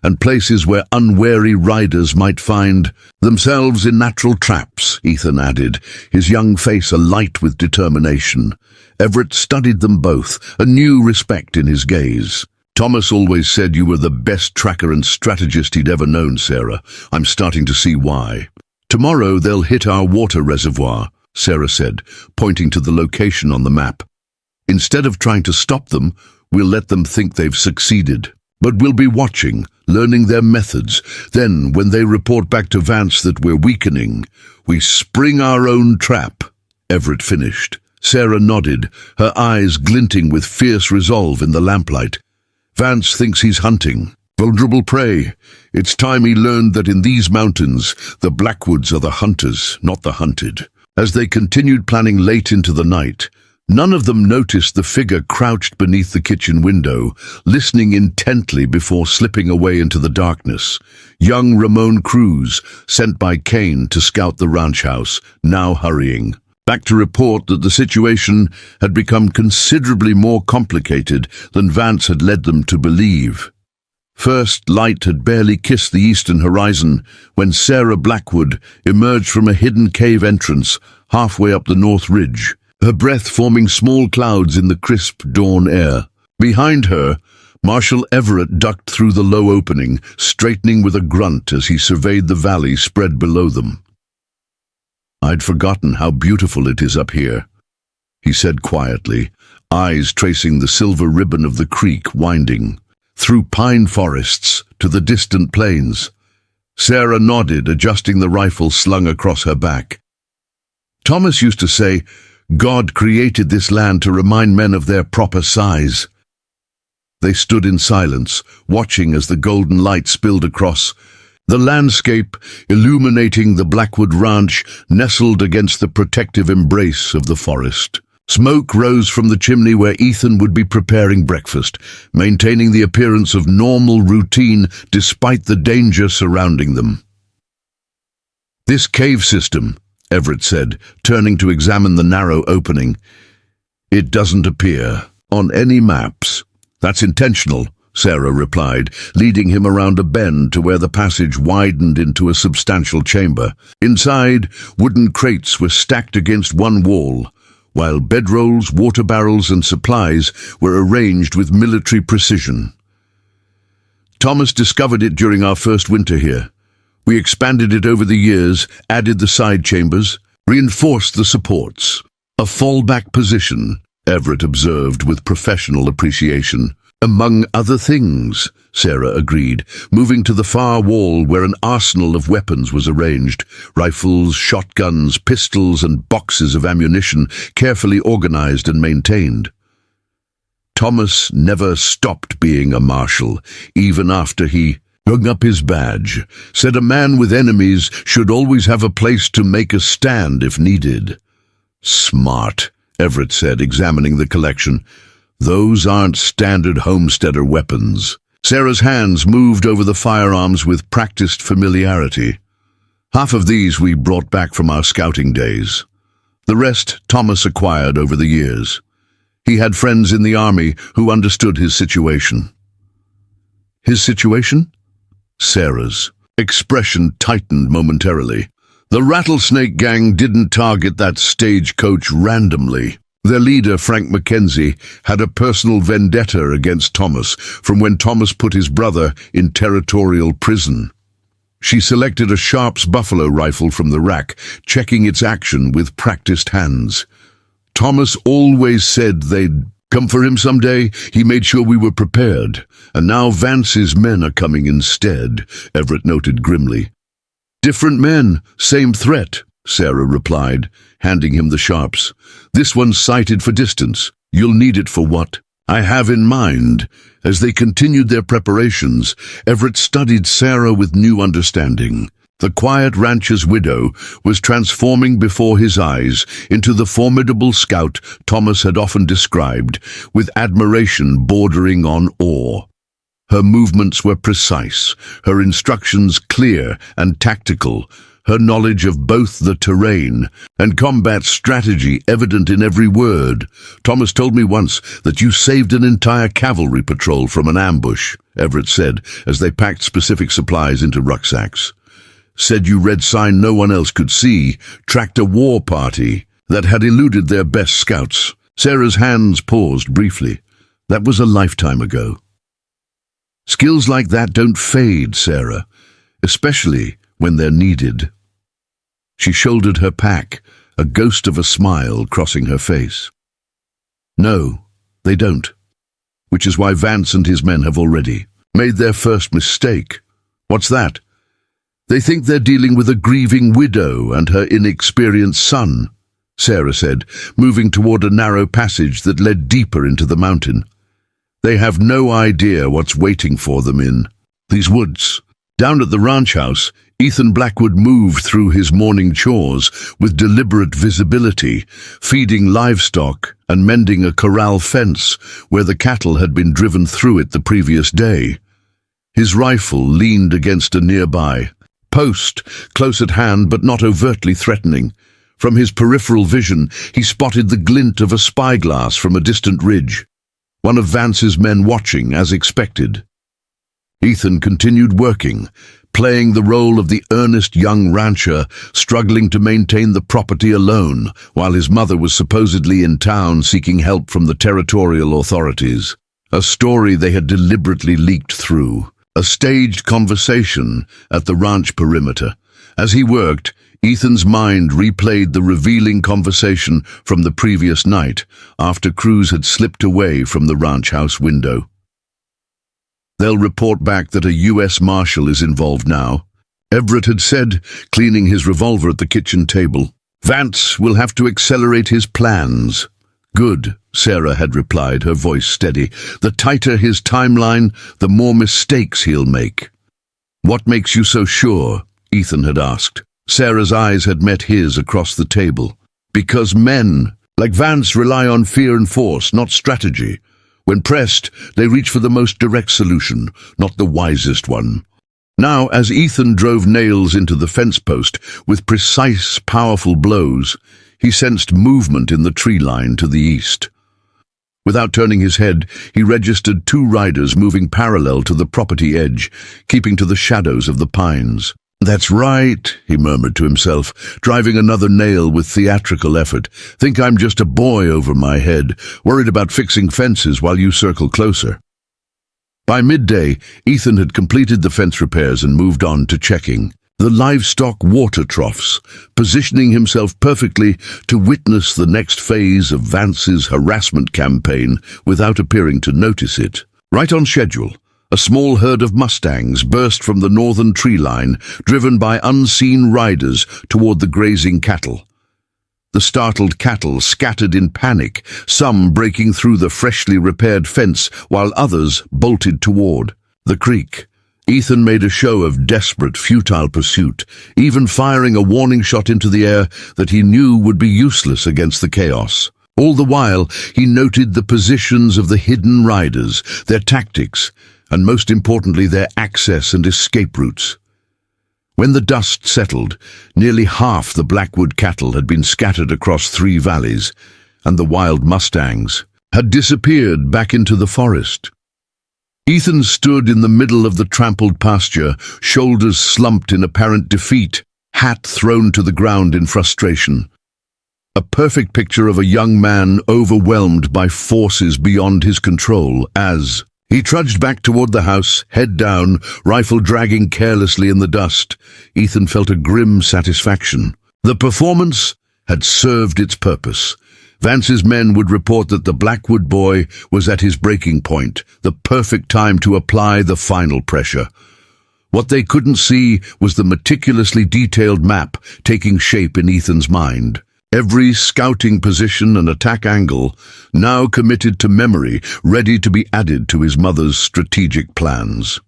Speaker 1: and places where unwary riders might find themselves in natural traps," Ethan added, his young face alight with determination. Everett studied them both, a new respect in his gaze. "Thomas always said you were the best tracker and strategist he'd ever known, Sarah. I'm starting to see why." "Tomorrow they'll hit our water reservoir," Sarah said, pointing to the location on the map. "Instead of trying to stop them, we'll let them think they've succeeded. But we'll be watching, learning their methods. Then, when they report back to Vance that we're weakening, we spring our own trap." Everett finished. Sarah nodded, her eyes glinting with fierce resolve in the lamplight. "Vance thinks he's hunting vulnerable prey. It's time he learned that in these mountains, the Blackwoods are the hunters, not the hunted." As they continued planning late into the night, none of them noticed the figure crouched beneath the kitchen window, listening intently before slipping away into the darkness. Young Ramon Cruz, sent by Kane to scout the ranch house, now hurrying back to report that the situation had become considerably more complicated than Vance had led them to believe. First light had barely kissed the eastern horizon when Sarah Blackwood emerged from a hidden cave entrance halfway up the North Ridge, her breath forming small clouds in the crisp dawn air. Behind her, Marshal Everett ducked through the low opening, straightening with a grunt as he surveyed the valley spread below them. "I'd forgotten how beautiful it is up here," he said quietly, eyes tracing the silver ribbon of the creek winding through pine forests to the distant plains. Sarah nodded, adjusting the rifle slung across her back. Thomas used to say, God created this land to remind men of their proper size. They stood in silence, watching as the golden light spilled across the landscape, illuminating the Blackwood Ranch nestled against the protective embrace of the forest. Smoke rose from the chimney where Ethan would be preparing breakfast, maintaining the appearance of normal routine despite the danger surrounding them. This cave system, Everett said, turning to examine the narrow opening. It doesn't appear on any maps. That's intentional, Sarah replied, leading him around a bend to where the passage widened into a substantial chamber. Inside, wooden crates were stacked against one wall, while bedrolls, water barrels, and supplies were arranged with military precision. Thomas discovered it during our first winter here. We expanded it over the years, added the side chambers, reinforced the supports. A fallback position, Everett observed with professional appreciation. Among other things, Sarah agreed, moving to the far wall where an arsenal of weapons was arranged. Rifles, shotguns, pistols, and boxes of ammunition, carefully organized and maintained. Thomas never stopped being a marshal, even after he hung up his badge, said a man with enemies should always have a place to make a stand if needed. Smart, Everett said, examining the collection. Those aren't standard homesteader weapons. Sarah's hands moved over the firearms with practiced familiarity. Half of these we brought back from our scouting days. The rest Thomas acquired over the years. He had friends in the army who understood his situation. His situation? Sarah's expression tightened momentarily. The Rattlesnake Gang didn't target that stagecoach randomly. Their leader, Frank Mackenzie, had a personal vendetta against Thomas from when Thomas put his brother in territorial prison. She selected a Sharps buffalo rifle from the rack, checking its action with practiced hands. Thomas always said they'd come for him someday. He made sure we were prepared. And now Vance's men are coming instead, Everett noted grimly. Different men, same threat, Sarah replied, handing him the Sharps. This one's sighted for distance. You'll need it for what I have in mind. As they continued their preparations, Everett studied Sarah with new understanding. The quiet rancher's widow was transforming before his eyes into the formidable scout Thomas had often described, with admiration bordering on awe. Her movements were precise, her instructions clear and tactical, her knowledge of both the terrain and combat strategy evident in every word. Thomas told me once that you saved an entire cavalry patrol from an ambush, Everett said, as they packed specific supplies into rucksacks. Said you read sign no one else could see, tracked a war party that had eluded their best scouts. Sarah's hands paused briefly. That was a lifetime ago. Skills like that don't fade, Sarah, especially when they're needed. She shouldered her pack, a ghost of a smile crossing her face. No, they don't, which is why Vance and his men have already made their first mistake. What's that? They think they're dealing with a grieving widow and her inexperienced son, Sarah said, moving toward a narrow passage that led deeper into the mountain. They have no idea what's waiting for them in these woods. Down at the ranch house, Ethan Blackwood moved through his morning chores with deliberate visibility, feeding livestock and mending a corral fence where the cattle had been driven through it the previous day. His rifle leaned against a nearby post, close at hand but not overtly threatening. From his peripheral vision, he spotted the glint of a spyglass from a distant ridge. One of Vance's men watching, as expected. Ethan continued working, playing the role of the earnest young rancher, struggling to maintain the property alone, while his mother was supposedly in town seeking help from the territorial authorities. A story they had deliberately leaked through. A staged conversation at the ranch perimeter. As he worked, Ethan's mind replayed the revealing conversation from the previous night, after Cruz had slipped away from the ranch house window. They'll report back that a US Marshal is involved now, Everett had said, cleaning his revolver at the kitchen table. Vance will have to accelerate his plans. Good, Sarah had replied, her voice steady. The tighter his timeline, the more mistakes he'll make. What makes you so sure? Ethan had asked. Sarah's eyes had met his across the table. Because men, like Vance, rely on fear and force, not strategy. When pressed, they reach for the most direct solution, not the wisest one. Now, as Ethan drove nails into the fence post with precise, powerful blows, he sensed movement in the tree line to the east. Without turning his head, he registered 2 riders moving parallel to the property edge, keeping to the shadows of the pines. That's right, he murmured to himself, driving another nail with theatrical effort. Think I'm just a boy over my head, worried about fixing fences while you circle closer. By midday, Ethan had completed the fence repairs and moved on to checking the livestock water troughs, positioning himself perfectly to witness the next phase of Vance's harassment campaign without appearing to notice it. Right on schedule, a small herd of mustangs burst from the northern tree line, driven by unseen riders toward the grazing cattle. The startled cattle scattered in panic, some breaking through the freshly repaired fence while others bolted toward the creek. Ethan made a show of desperate, futile pursuit, even firing a warning shot into the air that he knew would be useless against the chaos. All the while, he noted the positions of the hidden riders, their tactics, and most importantly, their access and escape routes. When the dust settled, nearly half the Blackwood cattle had been scattered across 3 valleys, and the wild mustangs had disappeared back into the forest. Ethan stood in the middle of the trampled pasture, shoulders slumped in apparent defeat, hat thrown to the ground in frustration. A perfect picture of a young man overwhelmed by forces beyond his control as he trudged back toward the house, head down, rifle dragging carelessly in the dust. Ethan felt a grim satisfaction. The performance had served its purpose. Vance's men would report that the Blackwood boy was at his breaking point, the perfect time to apply the final pressure. What they couldn't see was the meticulously detailed map taking shape in Ethan's mind. Every scouting position and attack angle now committed to memory, ready to be added to his mother's strategic plans.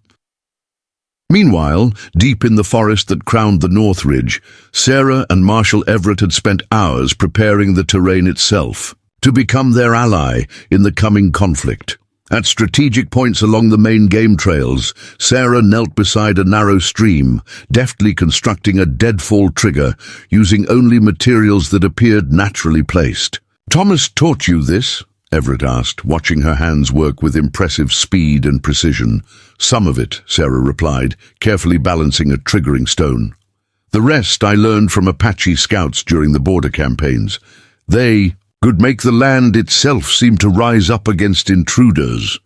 Speaker 1: Meanwhile, deep in the forest that crowned the North Ridge, Sarah and Marshal Everett had spent hours preparing the terrain itself to become their ally in the coming conflict. At strategic points along the main game trails, Sarah knelt beside a narrow stream, deftly constructing a deadfall trigger, using only materials that appeared naturally placed. "Thomas taught you this?" Everett asked, watching her hands work with impressive speed and precision. "Some of it," Sarah replied, carefully balancing a triggering stone. "The rest I learned from Apache scouts during the border campaigns. They could make the land itself seem to rise up against intruders."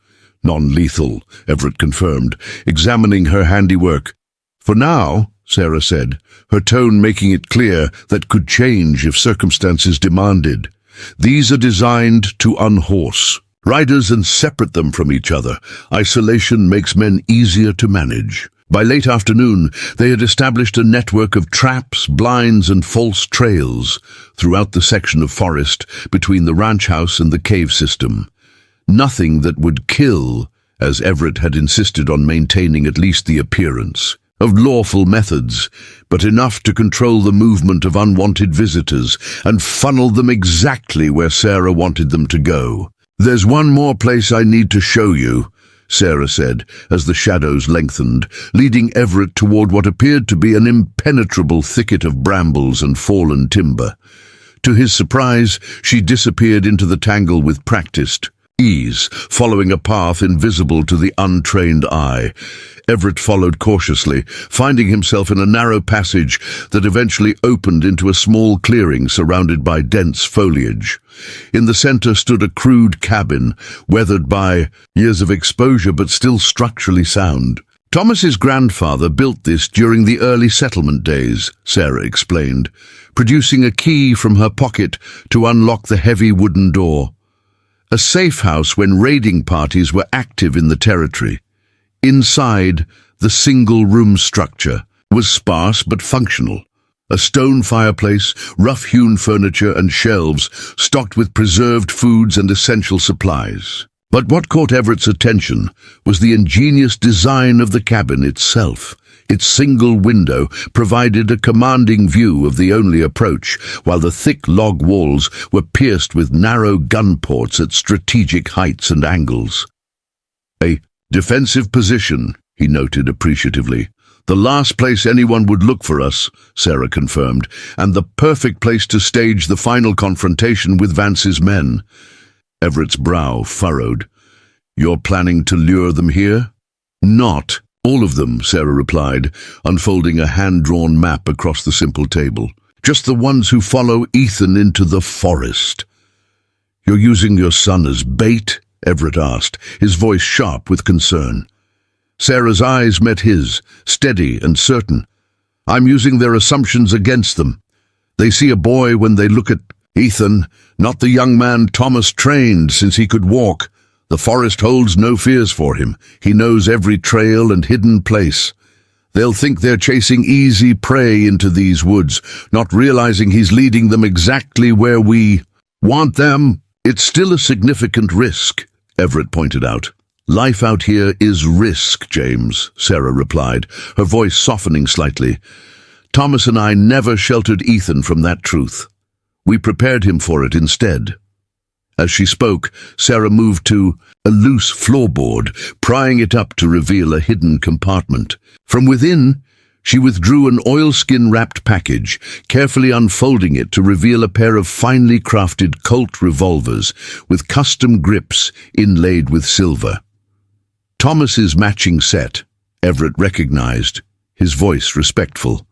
Speaker 1: "Non-lethal," Everett confirmed, examining her handiwork. "For now," Sarah said, her tone making it clear that could change if circumstances demanded. "These are designed to unhorse riders and separate them from each other. Isolation makes men easier to manage." By late afternoon, they had established a network of traps, blinds, and false trails throughout the section of forest between the ranch house and the cave system. Nothing that would kill, as Everett had insisted on maintaining at least the appearance of lawful methods, but enough to control the movement of unwanted visitors and funnel them exactly where Sarah wanted them to go. "There's one more place I need to show you," Sarah said, as the shadows lengthened, leading Everett toward what appeared to be an impenetrable thicket of brambles and fallen timber. To his surprise, she disappeared into the tangle with practiced ease, following a path invisible to the untrained eye. Everett followed cautiously, finding himself in a narrow passage that eventually opened into a small clearing surrounded by dense foliage. In the center stood a crude cabin, weathered by years of exposure but still structurally sound. "Thomas's grandfather built this during the early settlement days," Sarah explained, producing a key from her pocket to unlock the heavy wooden door. "A safe house when raiding parties were active in the territory. Inside, the single-room structure was sparse but functional. A stone fireplace, rough-hewn furniture and shelves stocked with preserved foods and essential supplies. But what caught Everett's attention was the ingenious design of the cabin itself. Its single window provided a commanding view of the only approach, while the thick log walls were pierced with narrow gun ports at strategic heights and angles. "A defensive position," he noted appreciatively. "The last place anyone would look for us," Sarah confirmed, "and the perfect place to stage the final confrontation with Vance's men." Everett's brow furrowed. "You're planning to lure them here?" "Not all of them," Sarah replied, unfolding a hand-drawn map across the simple table. "Just the ones who follow Ethan into the forest." "You're using your son as bait?" Everett asked, his voice sharp with concern. Sarah's eyes met his, steady and certain. "I'm using their assumptions against them. They see a boy when they look at Ethan, not the young man Thomas trained since he could walk. The forest holds no fears for him. He knows every trail and hidden place. They'll think they're chasing easy prey into these woods, not realizing he's leading them exactly where we want them." "It's still a significant risk," Everett pointed out. "Life out here is risk, James," Sarah replied, her voice softening slightly. "Thomas and I never sheltered Ethan from that truth. We prepared him for it instead." As she spoke, Sarah moved to a loose floorboard, prying it up to reveal a hidden compartment. From within, she withdrew an oilskin-wrapped package, carefully unfolding it to reveal a pair of finely crafted Colt revolvers with custom grips inlaid with silver. Thomas's matching set, Everett recognized, his voice respectful.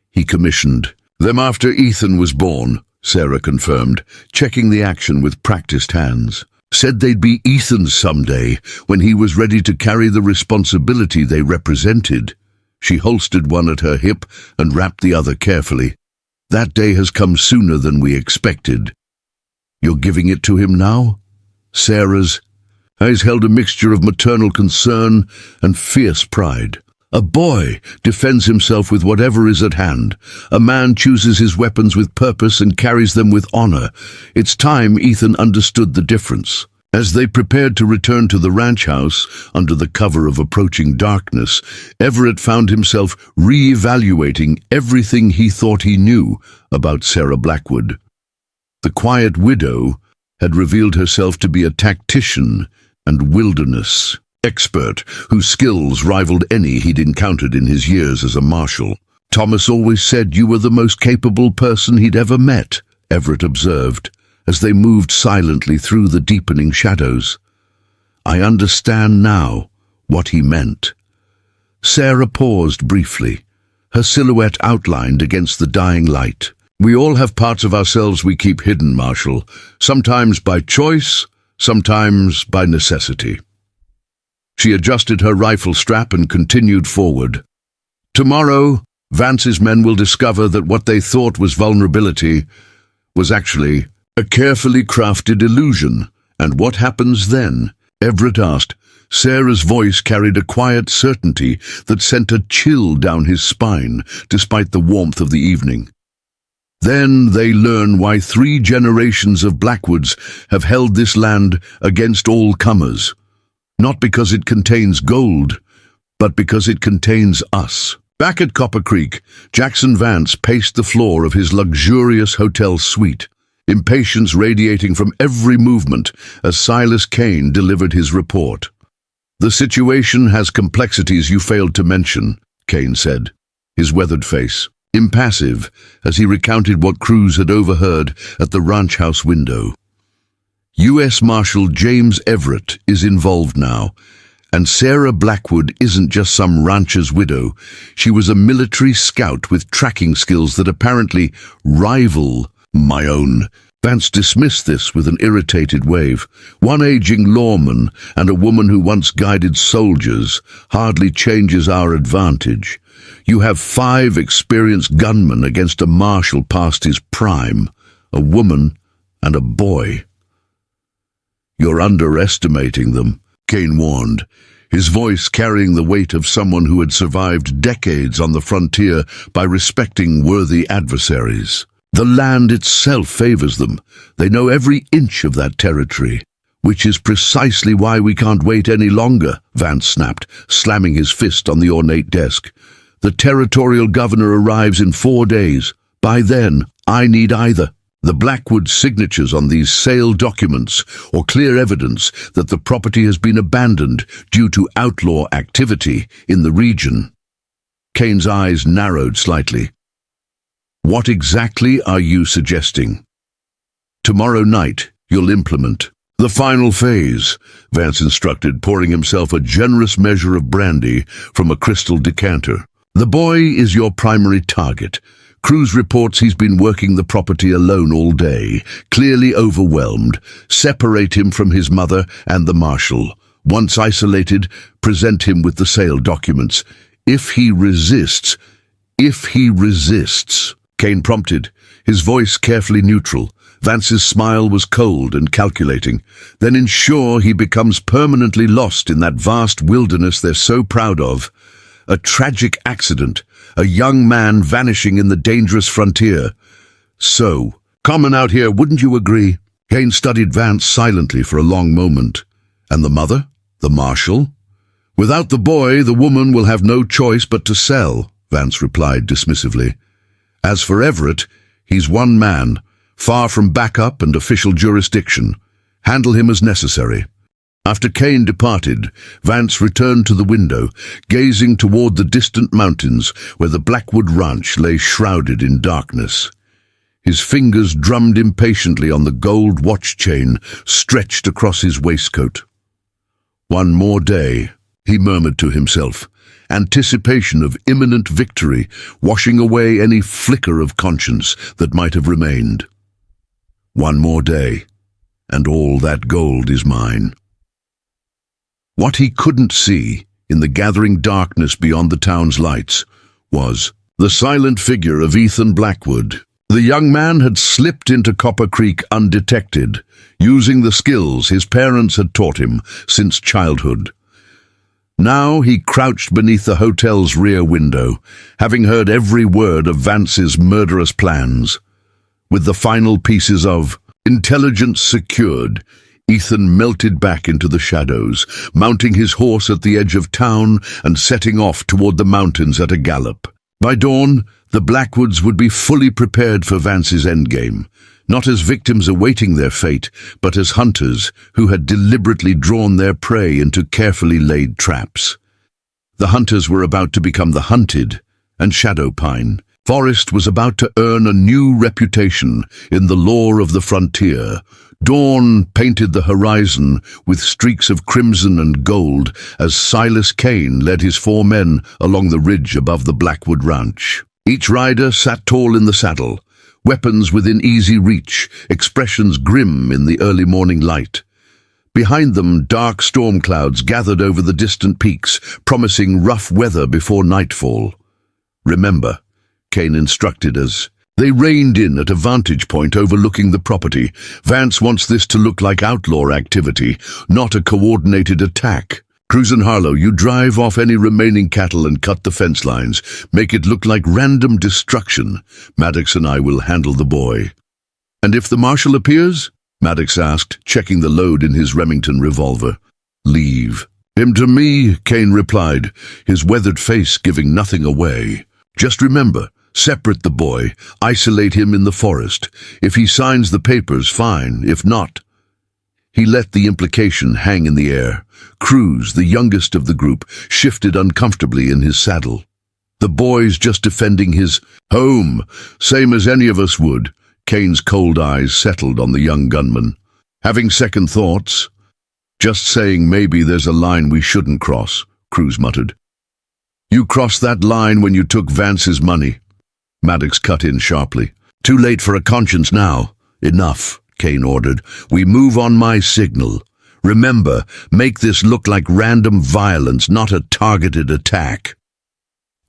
Speaker 1: "He commissioned them after Ethan was born," Sarah confirmed, checking the action with practiced hands. "Said they'd be Ethan's someday, when he was ready to carry the responsibility they represented." She holstered one at her hip and wrapped the other carefully. "That day has come sooner than we expected." "You're giving it to him now?" Sarah's eyes held a mixture of maternal concern and fierce pride. "A boy defends himself with whatever is at hand. A man chooses his weapons with purpose and carries them with honor. It's time Ethan understood the difference." As they prepared to return to the ranch house under the cover of approaching darkness, Everett found himself re-evaluating everything he thought he knew about Sarah Blackwood. The quiet widow had revealed herself to be a tactician and wilderness expert whose skills rivaled any he'd encountered in his years as a marshal. "Thomas always said you were the most capable person he'd ever met," Everett observed, as they moved silently through the deepening shadows. "I understand now what he meant." Sarah paused briefly, her silhouette outlined against the dying light. "We all have parts of ourselves we keep hidden, Marshal, sometimes by choice, sometimes by necessity." She adjusted her rifle strap and continued forward. "Tomorrow, Vance's men will discover that what they thought was vulnerability was actually a carefully crafted illusion. And what happens then?" Everett asked. Sarah's voice carried a quiet certainty that sent a chill down his spine, despite the warmth of the evening. "Then they learn why 3 generations of Blackwoods have held this land against all comers. Not because it contains gold, but because it contains us." Back at Copper Creek, Jackson Vance paced the floor of his luxurious hotel suite, impatience radiating from every movement as Silas Kane delivered his report. "The situation has complexities you failed to mention," Kane said, his weathered face impassive as he recounted what Cruz had overheard at the ranch house window. U.S. Marshal James Everett is involved now, and Sarah Blackwood isn't just some rancher's widow. She was a military scout with tracking skills that apparently rival my own. Vance dismissed this with an irritated wave. One aging lawman and a woman who once guided soldiers hardly changes our advantage. You have 5 experienced gunmen against a marshal past his prime, a woman and a boy. "You're underestimating them," Kane warned, his voice carrying the weight of someone who had survived decades on the frontier by respecting worthy adversaries. The land itself favors them. They know every inch of that territory. Which is precisely why we can't wait any longer, Vance snapped, slamming his fist on the ornate desk. The territorial governor arrives in 4 days. By then, I need either the Blackwood signatures on these sale documents or clear evidence that the property has been abandoned due to outlaw activity in the region. Kane's eyes narrowed slightly. What exactly are you suggesting? Tomorrow night, you'll implement the final phase, Vance instructed, pouring himself a generous measure of brandy from a crystal decanter. The boy is your primary target. Cruz reports he's been working the property alone all day, clearly overwhelmed. Separate him from his mother and the marshal. Once isolated, present him with the sale documents. If he resists, Kane prompted, his voice carefully neutral. Vance's smile was cold and calculating. Then ensure he becomes permanently lost in that vast wilderness they're so proud of. A tragic accident, a young man vanishing in the dangerous frontier. So, common out here, wouldn't you agree? Kane studied Vance silently for a long moment. And the mother? The marshal? Without the boy, the woman will have no choice but to sell, Vance replied dismissively. As for Everett, he's one man, far from backup and official jurisdiction. Handle him as necessary. After Kane departed, Vance returned to the window, gazing toward the distant mountains where the Blackwood Ranch lay shrouded in darkness. His fingers drummed impatiently on the gold watch chain stretched across his waistcoat. One more day, he murmured to himself, anticipation of imminent victory washing away any flicker of conscience that might have remained. One more day, and all that gold is mine. What he couldn't see, in the gathering darkness beyond the town's lights, was the silent figure of Ethan Blackwood. The young man had slipped into Copper Creek undetected, using the skills his parents had taught him since childhood. Now he crouched beneath the hotel's rear window, having heard every word of Vance's murderous plans. With the final pieces of intelligence secured, Ethan melted back into the shadows, mounting his horse at the edge of town and setting off toward the mountains at a gallop. By dawn, the Blackwoods would be fully prepared for Vance's endgame, not as victims awaiting their fate, but as hunters who had deliberately drawn their prey into carefully laid traps. The hunters were about to become the hunted, and Shadow Pine Forest was about to earn a new reputation in the lore of the frontier. Dawn painted the horizon with streaks of crimson and gold as Silas Kane led his 4 men along the ridge above the Blackwood Ranch. Each rider sat tall in the saddle, weapons within easy reach, expressions grim in the early morning light. Behind them, dark storm clouds gathered over the distant peaks, promising rough weather before nightfall. Remember, Kane instructed as they reined in at a vantage point overlooking the property. Vance wants this to look like outlaw activity, not a coordinated attack. Cruz and Harlow, you drive off any remaining cattle and cut the fence lines. Make it look like random destruction. Maddox and I will handle the boy. And if the marshal appears? Maddox asked, checking the load in his Remington revolver. Leave him to me, Kane replied, his weathered face giving nothing away. Just remember, separate the boy, isolate him in the forest. If he signs the papers, fine. If not... He let the implication hang in the air. Cruz, the youngest of the group, shifted uncomfortably in his saddle. The boy's just defending his home, same as any of us would. Kane's cold eyes settled on the young gunman. Having second thoughts? Just saying maybe there's a line we shouldn't cross, Cruz muttered. You crossed that line when you took Vance's money. Maddox cut in sharply. Too late for a conscience now. Enough, Kane ordered. We move on my signal. Remember, make this look like random violence, not a targeted attack.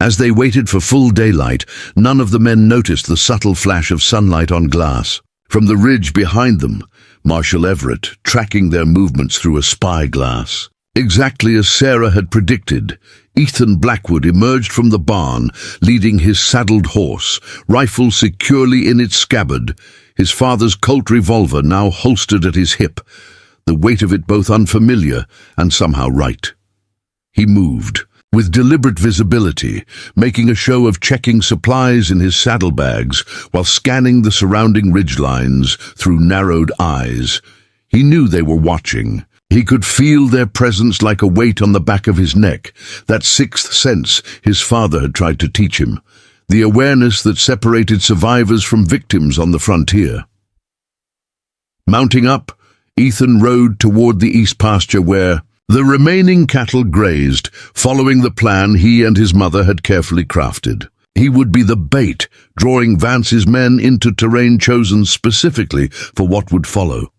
Speaker 1: As they waited for full daylight, none of the men noticed the subtle flash of sunlight on glass. From the ridge behind them, Marshal Everett, tracking their movements through a spyglass. Exactly as Sarah had predicted, Ethan Blackwood emerged from the barn, leading his saddled horse, rifle securely in its scabbard, his father's Colt revolver now holstered at his hip, the weight of it both unfamiliar and somehow right. He moved, with deliberate visibility, making a show of checking supplies in his saddlebags while scanning the surrounding ridgelines through narrowed eyes. He knew they were watching. He could feel their presence like a weight on the back of his neck, that sixth sense his father had tried to teach him, the awareness that separated survivors from victims on the frontier. Mounting up, Ethan rode toward the east pasture where the remaining cattle grazed, following the plan he and his mother had carefully crafted. He would be the bait, drawing Vance's men into terrain chosen specifically for what would follow.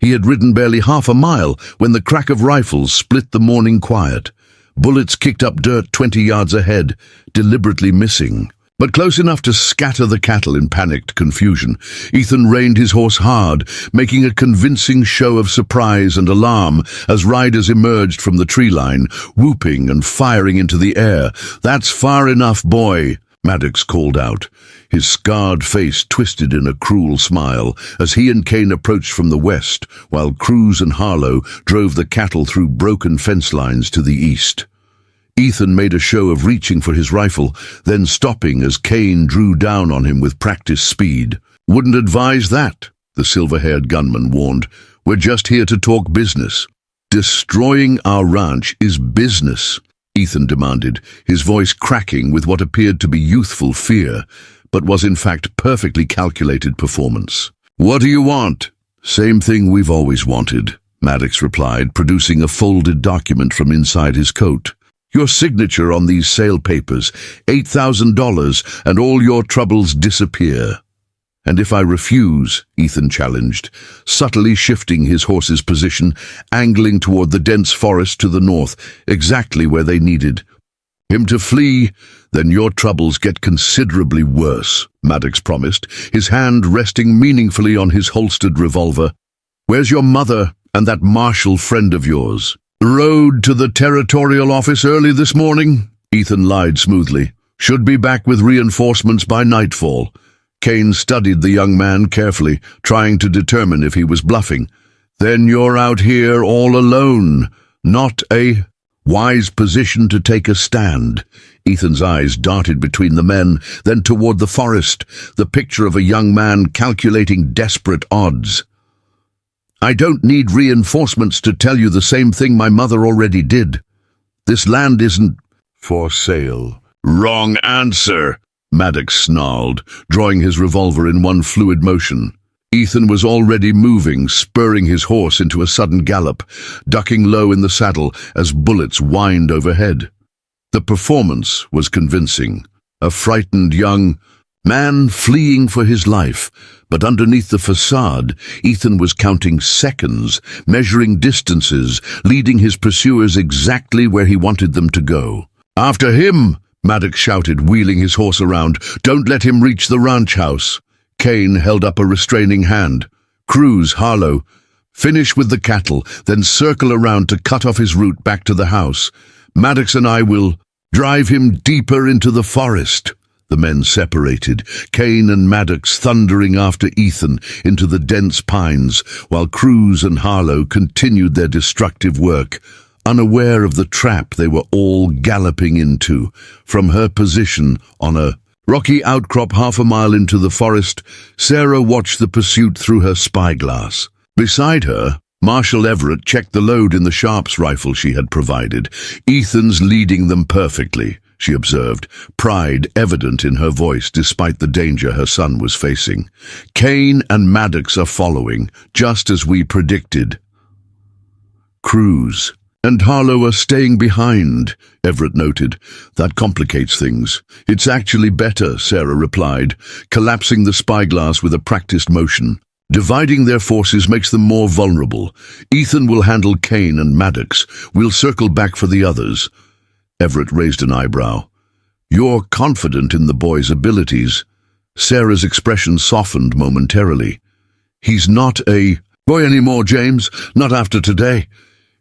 Speaker 1: He had ridden barely half a mile when the crack of rifles split the morning quiet. Bullets kicked up dirt 20 yards ahead, deliberately missing. But close enough to scatter the cattle in panicked confusion. Ethan reined his horse hard, making a convincing show of surprise and alarm as riders emerged from the tree line, whooping and firing into the air. "That's far enough, boy," Maddox called out, his scarred face twisted in a cruel smile as he and Kane approached from the west, while Cruz and Harlow drove the cattle through broken fence lines to the east. Ethan made a show of reaching for his rifle, then stopping as Kane drew down on him with practiced speed. "Wouldn't advise that," the silver-haired gunman warned. "We're just here to talk business." "Destroying our ranch is business," Ethan demanded, his voice cracking with what appeared to be youthful fear, but was in fact perfectly calculated performance. "What do you want?" "Same thing we've always wanted," Maddox replied, producing a folded document from inside his coat. "Your signature on these sale papers, $8,000, and all your troubles disappear." "And if I refuse?" Ethan challenged, subtly shifting his horse's position, angling toward the dense forest to the north, exactly where they needed him to flee. "Then your troubles get considerably worse," Maddox promised, his hand resting meaningfully on his holstered revolver. "Where's your mother and that marshal friend of yours?" "Rode to the territorial office early this morning," Ethan lied smoothly. "Should be back with reinforcements by nightfall." Kane studied the young man carefully, trying to determine if he was bluffing. "Then you're out here all alone. Not a wise position to take a stand." Ethan's eyes darted between the men, then toward the forest, the picture of a young man calculating desperate odds. "I don't need reinforcements to tell you the same thing my mother already did. This land isn't for sale." "Wrong answer," Maddox snarled, drawing his revolver in one fluid motion. Ethan was already moving, spurring his horse into a sudden gallop, ducking low in the saddle as bullets whined overhead. The performance was convincing. A frightened young man fleeing for his life, but underneath the facade, Ethan was counting seconds, measuring distances, leading his pursuers exactly where he wanted them to go. "After him!" Maddox shouted, wheeling his horse around. "Don't let him reach the ranch house." Kane held up a restraining hand. "Cruz, Harlow, finish with the cattle, then circle around to cut off his route back to the house. Maddox and I will drive him deeper into the forest." The men separated, Kane and Maddox thundering after Ethan into the dense pines, while Cruz and Harlow continued their destructive work, unaware of the trap they were all galloping into. From her position on a rocky outcrop half a mile into the forest, Sarah watched the pursuit through her spyglass. Beside her, Marshal Everett checked the load in the Sharps rifle she had provided. "Ethan's leading them perfectly," she observed, pride evident in her voice despite the danger her son was facing. "Kane and Maddox are following, just as we predicted. Cruz and Harlow are staying behind," Everett noted. "That complicates things." "It's actually better," Sarah replied, collapsing the spyglass with a practiced motion. "Dividing their forces makes them more vulnerable. Ethan will handle Kane and Maddox. We'll circle back for the others." Everett raised an eyebrow. "You're confident in the boy's abilities." Sarah's expression softened momentarily. "He's not a boy anymore, James. Not after today."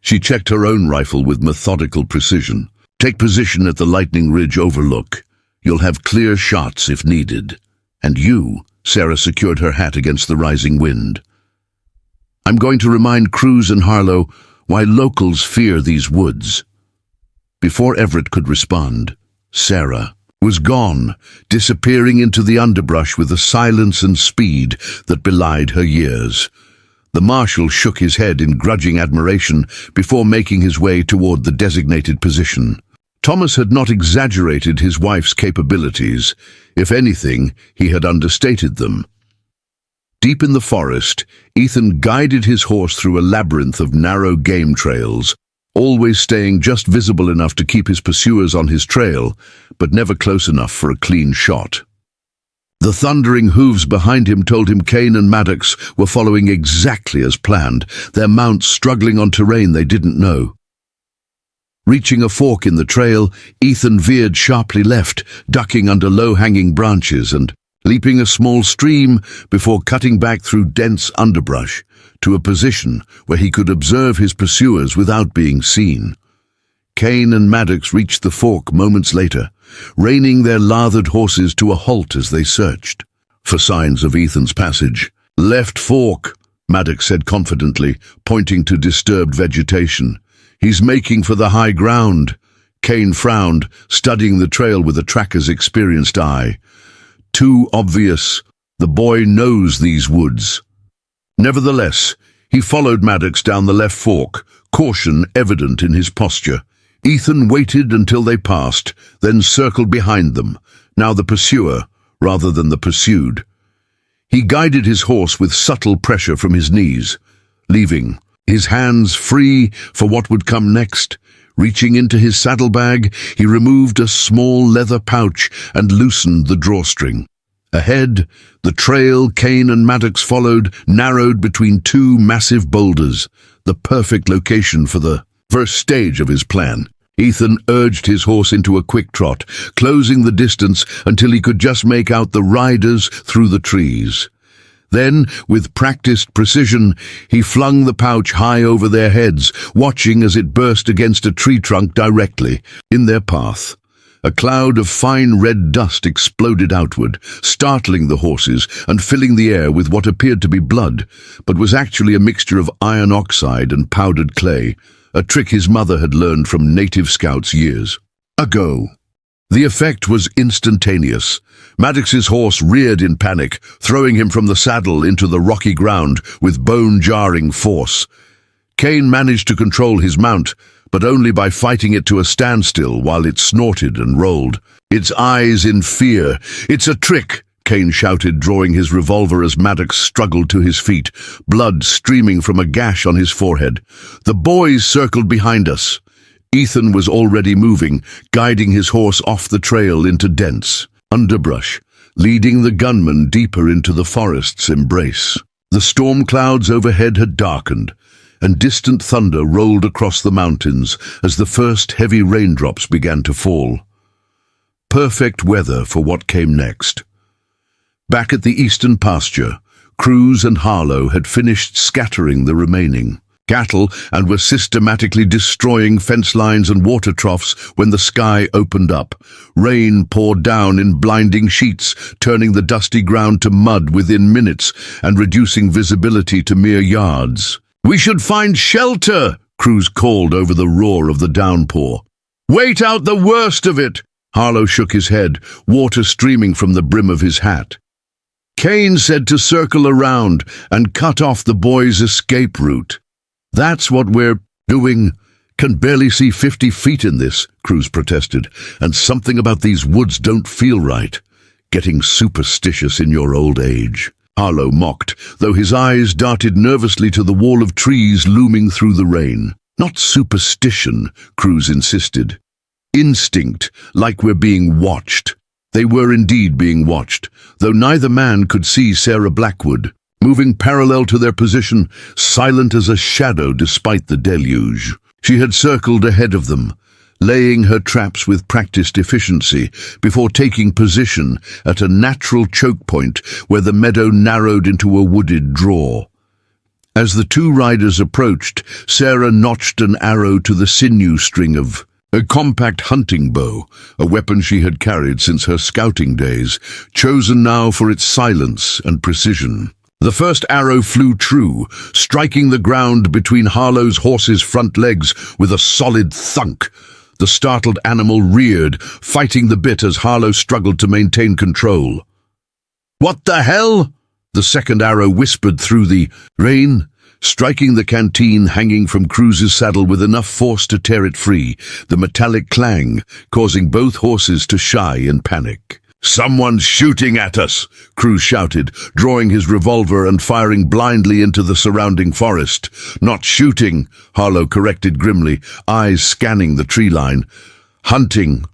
Speaker 1: She checked her own rifle with methodical precision. "Take position at the Lightning Ridge overlook. You'll have clear shots if needed. And you," Sarah secured her hat against the rising wind. "I'm going to remind Cruz and Harlow why locals fear these woods." Before Everett could respond, Sarah was gone, disappearing into the underbrush with a silence and speed that belied her years. The marshal shook his head in grudging admiration before making his way toward the designated position. Thomas had not exaggerated his wife's capabilities. If anything, he had understated them. Deep in the forest, Ethan guided his horse through a labyrinth of narrow game trails, always staying just visible enough to keep his pursuers on his trail, but never close enough for a clean shot. The thundering hooves behind him told him Kane and Maddox were following exactly as planned, their mounts struggling on terrain they didn't know. Reaching a fork in the trail, Ethan veered sharply left, ducking under low-hanging branches and leaping a small stream before cutting back through dense underbrush to a position where he could observe his pursuers without being seen. Kane and Maddox reached the fork moments later, reining their lathered horses to a halt as they searched for signs of Ethan's passage. "Left fork," Maddox said confidently, pointing to disturbed vegetation. "He's making for the high ground." Kane frowned, studying the trail with a tracker's experienced eye. "Too obvious. The boy knows these woods." Nevertheless, he followed Maddox down the left fork, caution evident in his posture. Ethan waited until they passed, then circled behind them, now the pursuer rather than the pursued. He guided his horse with subtle pressure from his knees, leaving his hands free for what would come next. Reaching into his saddlebag, he removed a small leather pouch and loosened the drawstring. Ahead, the trail Kane and Maddox followed narrowed between two massive boulders, the perfect location for the first stage of his plan. Ethan urged his horse into a quick trot, closing the distance until he could just make out the riders through the trees. Then, with practiced precision, he flung the pouch high over their heads, watching as it burst against a tree trunk directly in their path. A cloud of fine red dust exploded outward, startling the horses and filling the air with what appeared to be blood, but was actually a mixture of iron oxide and powdered clay, a trick his mother had learned from native scouts years ago. The effect was instantaneous. Maddox's horse reared in panic, throwing him from the saddle into the rocky ground with bone-jarring force. Kane managed to control his mount, but only by fighting it to a standstill while it snorted and rolled, its eyes in fear. "It's a trick!" Kane shouted, drawing his revolver as Maddox struggled to his feet, blood streaming from a gash on his forehead. "The boys circled behind us." Ethan was already moving, guiding his horse off the trail into dense underbrush, leading the gunman deeper into the forest's embrace. The storm clouds overhead had darkened, and distant thunder rolled across the mountains as the first heavy raindrops began to fall. Perfect weather for what came next. Back at the eastern pasture, Cruz and Harlow had finished scattering the remaining cattle and were systematically destroying fence lines and water troughs when the sky opened up. Rain poured down in blinding sheets, turning the dusty ground to mud within minutes and reducing visibility to mere yards. "We should find shelter," Cruz called over the roar of the downpour. "Wait out the worst of it." Harlow shook his head, water streaming from the brim of his hat. "Kane said to circle around and cut off the boys' escape route." "That's what we're doing. Can barely see 50 feet in this," Cruz protested, "and something about these woods don't feel right. Getting superstitious in your old age." Harlow mocked, though his eyes darted nervously to the wall of trees looming through the rain. "Not superstition," Cruz insisted. "Instinct, like we're being watched." They were indeed being watched, though neither man could see Sarah Blackwood, moving parallel to their position, silent as a shadow despite the deluge. She had circled ahead of them, laying her traps with practiced efficiency before taking position at a natural choke point where the meadow narrowed into a wooded draw. As the two riders approached, Sarah notched an arrow to the sinew string of a compact hunting bow, a weapon she had carried since her scouting days, chosen now for its silence and precision. The first arrow flew true, striking the ground between Harlow's horse's front legs with a solid thunk. The startled animal reared, fighting the bit as Harlow struggled to maintain control. "What the hell?" The second arrow whispered through the rain, striking the canteen hanging from Cruz's saddle with enough force to tear it free, the metallic clang causing both horses to shy in panic. "Someone's shooting at us," Cruz shouted, drawing his revolver and firing blindly into the surrounding forest. "Not shooting," Harlow corrected grimly, eyes scanning the tree line. "Hunting."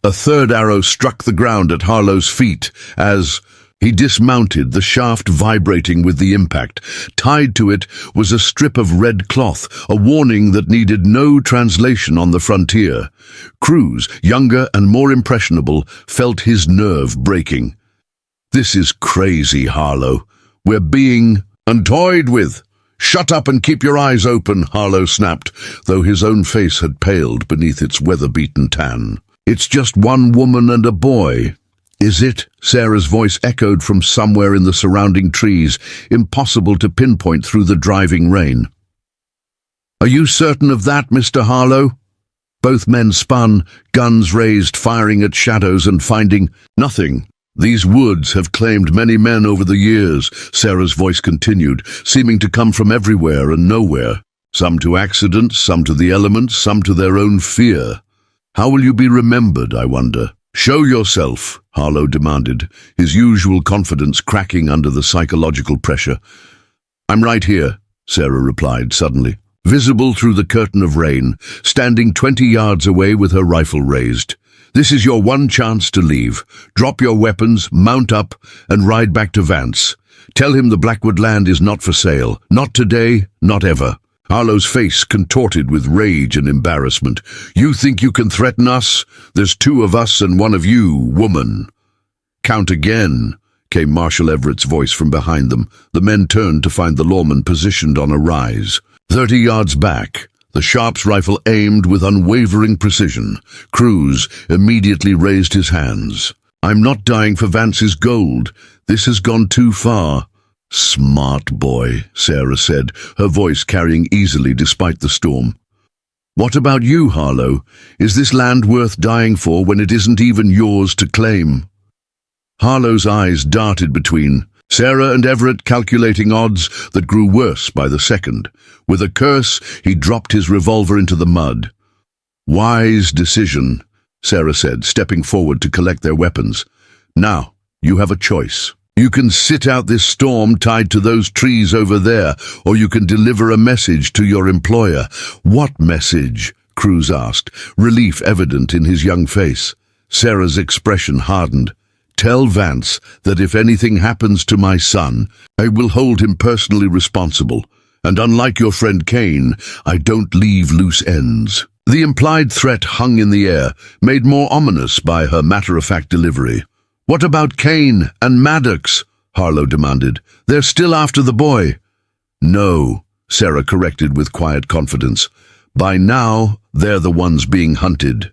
Speaker 1: A third arrow struck the ground at Harlow's feet as he dismounted, the shaft vibrating with the impact. Tied to it was a strip of red cloth, a warning that needed no translation on the frontier. Cruz, younger and more impressionable, felt his nerve breaking. "This is crazy, Harlow. We're being toyed with." "Shut up and keep your eyes open," Harlow snapped, though his own face had paled beneath its weather-beaten tan. "It's just one woman and a boy." "Is it?" Sarah's voice echoed from somewhere in the surrounding trees, impossible to pinpoint through the driving rain. "Are you certain of that, Mr. Harlow?" Both men spun, guns raised, firing at shadows and finding nothing. "These woods have claimed many men over the years," Sarah's voice continued, seeming to come from everywhere and nowhere. "Some to accident, some to the elements, some to their own fear. How will you be remembered, I wonder?" "Show yourself," Harlow demanded, his usual confidence cracking under the psychological pressure. "I'm right here," Sarah replied suddenly, visible through the curtain of rain, standing 20 yards away with her rifle raised. "This is your one chance to leave. Drop your weapons, mount up, and ride back to Vance. Tell him the Blackwood land is not for sale. Not today, not ever." Harlow's face contorted with rage and embarrassment. "You think you can threaten us? There's two of us and one of you, woman." "Count again," came Marshal Everett's voice from behind them. The men turned to find the lawman positioned on a rise. 30 yards back, the Sharp's rifle aimed with unwavering precision. Cruz immediately raised his hands. "I'm not dying for Vance's gold. This has gone too far." "Smart boy," Sarah said, her voice carrying easily despite the storm. "What about you, Harlow? Is this land worth dying for when it isn't even yours to claim?" Harlow's eyes darted between Sarah and Everett, calculating odds that grew worse by the second. With a curse, he dropped his revolver into the mud. "Wise decision," Sarah said, stepping forward to collect their weapons. "Now, you have a choice. You can sit out this storm tied to those trees over there, or you can deliver a message to your employer." "What message?" Cruz asked, relief evident in his young face. Sarah's expression hardened. "Tell Vance that if anything happens to my son, I will hold him personally responsible, and unlike your friend Kane, I don't leave loose ends." The implied threat hung in the air, made more ominous by her matter-of-fact delivery. "What about Kane and Maddox?" Harlow demanded. "They're still after the boy." "No," Sarah corrected with quiet confidence. "By now, they're the ones being hunted.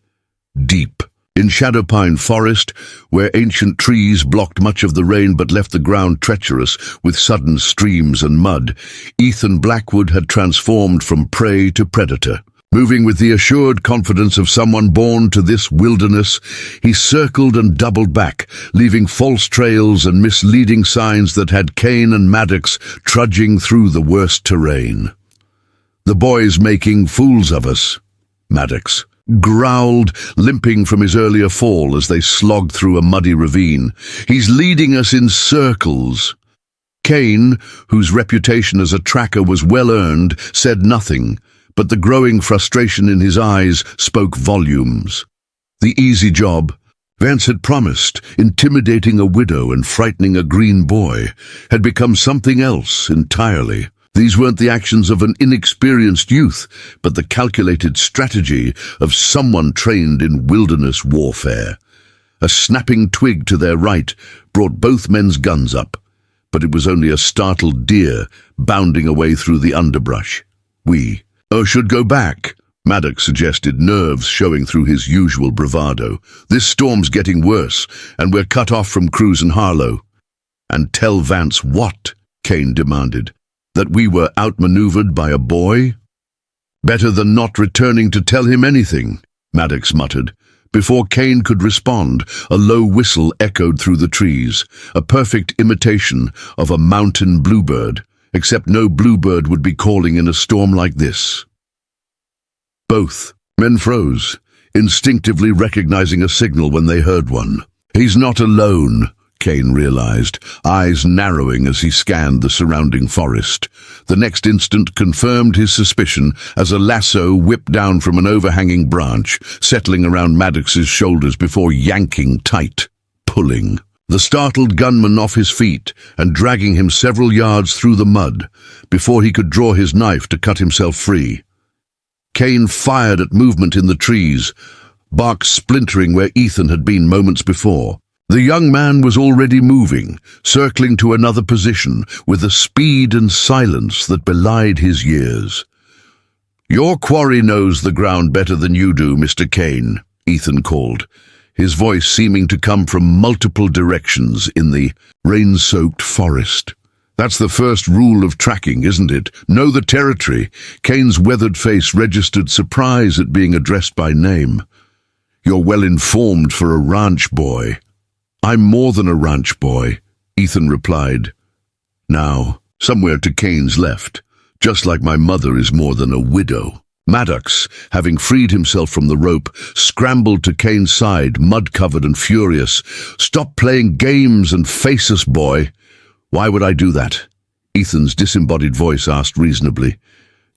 Speaker 1: Deep. In Shadowpine Forest, where ancient trees blocked much of the rain but left the ground treacherous with sudden streams and mud, Ethan Blackwood had transformed from prey to predator. Moving with the assured confidence of someone born to this wilderness, he circled and doubled back, leaving false trails and misleading signs that had Kane and Maddox trudging through the worst terrain. "The boy's making fools of us," Maddox growled, limping from his earlier fall as they slogged through a muddy ravine. "He's leading us in circles." Kane, whose reputation as a tracker was well earned, said nothing, but the growing frustration in his eyes spoke volumes. The easy job, Vance had promised, intimidating a widow and frightening a green boy, had become something else entirely. These weren't the actions of an inexperienced youth, but the calculated strategy of someone trained in wilderness warfare. A snapping twig to their right brought both men's guns up. but it was only a startled deer bounding away through the underbrush. We should go back, Maddox suggested, nerves showing through his usual bravado. This storm's getting worse, and we're cut off from Cruz and Harlow. And tell Vance what? Kane demanded. That we were outmaneuvered by a boy? Better than not returning to tell him anything, Maddox muttered. Before Kane could respond, a low whistle echoed through the trees, a perfect imitation of a mountain bluebird, except no bluebird would be calling in a storm like this. Both men froze, instinctively recognizing a signal when they heard one. He's not alone, Kane realized, eyes narrowing as he scanned the surrounding forest. The next instant confirmed his suspicion as a lasso whipped down from an overhanging branch, settling around Maddox's shoulders before yanking tight, pulling the startled gunman off his feet and dragging him several yards through the mud before he could draw his knife to cut himself free. Kane fired at movement in the trees, bark splintering where Ethan had been moments before. The young man was already moving, circling to another position with a speed and silence that belied his years. "Your quarry knows the ground better than you do, Mr. Kane," Ethan called, his voice seeming to come from multiple directions in the rain-soaked forest. "That's the first rule of tracking, isn't it? Know the territory." Kane's weathered face registered surprise at being addressed by name. "You're well informed for a ranch boy." "I'm more than a ranch boy," Ethan replied. "Now, somewhere to Kane's left, just like my mother is more than a widow." Maddox, having freed himself from the rope, scrambled to Kane's side, mud-covered and furious. "Stop playing games and face us, boy." "Why would I do that?" Ethan's disembodied voice asked reasonably.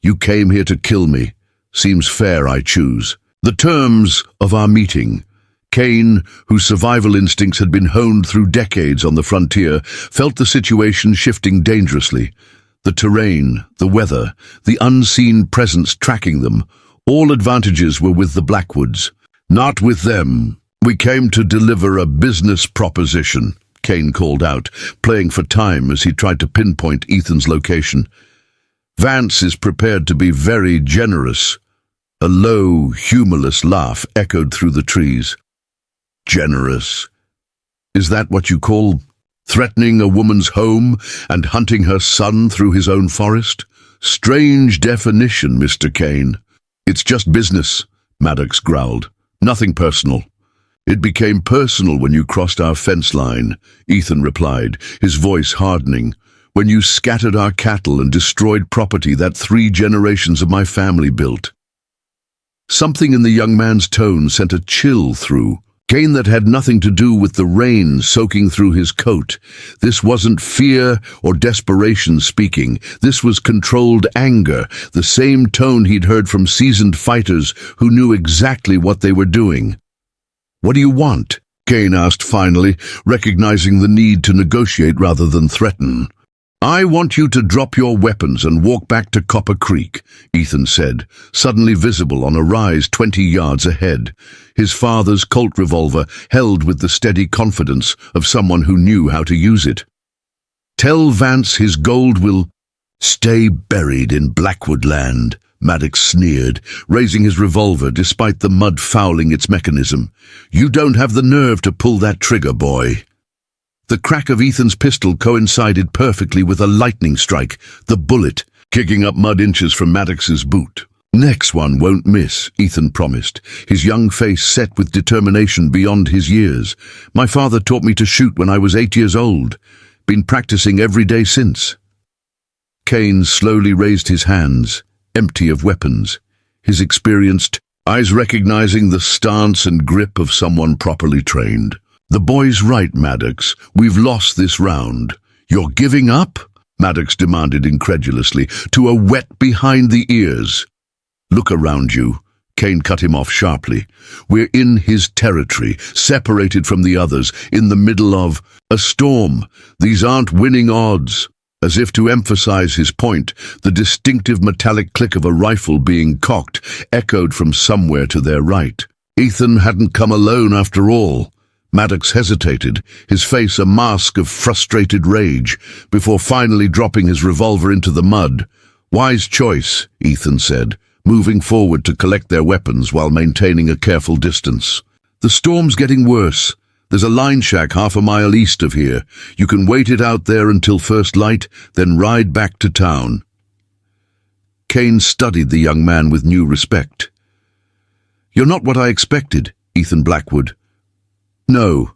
Speaker 1: "You came here to kill me. Seems fair I choose. The terms of our meeting." Kane, whose survival instincts had been honed through decades on the frontier, felt the situation shifting dangerously. The terrain, the weather, the unseen presence tracking them, all advantages were with the Blackwoods. "Not with them. We came to deliver a business proposition," Kane called out, playing for time as he tried to pinpoint Ethan's location. "Vance is prepared to be very generous." A low, humorless laugh echoed through the trees. "Generous? Is that what you call threatening a woman's home and hunting her son through his own forest? Strange definition, Mr. Kane." "It's just business," Maddox growled. "Nothing personal." "It became personal when you crossed our fence line," Ethan replied, his voice hardening. "When you scattered our cattle and destroyed property that 3 generations of my family built." Something in the young man's tone sent a chill through Kane that had nothing to do with the rain soaking through his coat. This wasn't fear or desperation speaking. This was controlled anger, the same tone he'd heard from seasoned fighters who knew exactly what they were doing. "What do you want?" Kane asked finally, recognizing the need to negotiate rather than threaten. "I want you to drop your weapons and walk back to Copper Creek," Ethan said, suddenly visible on a rise 20 yards ahead, his father's Colt revolver held with the steady confidence of someone who knew how to use it. "Tell Vance his gold will stay buried in Blackwood land," Maddox sneered, raising his revolver despite the mud fouling its mechanism. "You don't have the nerve to pull that trigger, boy." The crack of Ethan's pistol coincided perfectly with a lightning strike, the bullet kicking up mud inches from Maddox's boot. "Next one won't miss," Ethan promised, his young face set with determination beyond his years. "My father taught me to shoot when I was 8 years old. Been practicing every day since." Kane slowly raised his hands, empty of weapons, his experienced eyes recognizing the stance and grip of someone properly trained. "The boy's right, Maddox. We've lost this round." "You're giving up?" Maddox demanded incredulously, "to a wet behind the ears." "Look around you," Kane cut him off sharply. "We're in his territory, separated from the others, in the middle of a storm. These aren't winning odds." As if to emphasize his point, the distinctive metallic click of a rifle being cocked echoed from somewhere to their right. Ethan hadn't come alone after all. Maddox hesitated, his face a mask of frustrated rage, before finally dropping his revolver into the mud. "Wise choice," Ethan said, moving forward to collect their weapons while maintaining a careful distance. "The storm's getting worse. There's a line shack half a mile east of here. You can wait it out there until first light, then ride back to town." Kane studied the young man with new respect. "You're not what I expected, Ethan Blackwood." "No."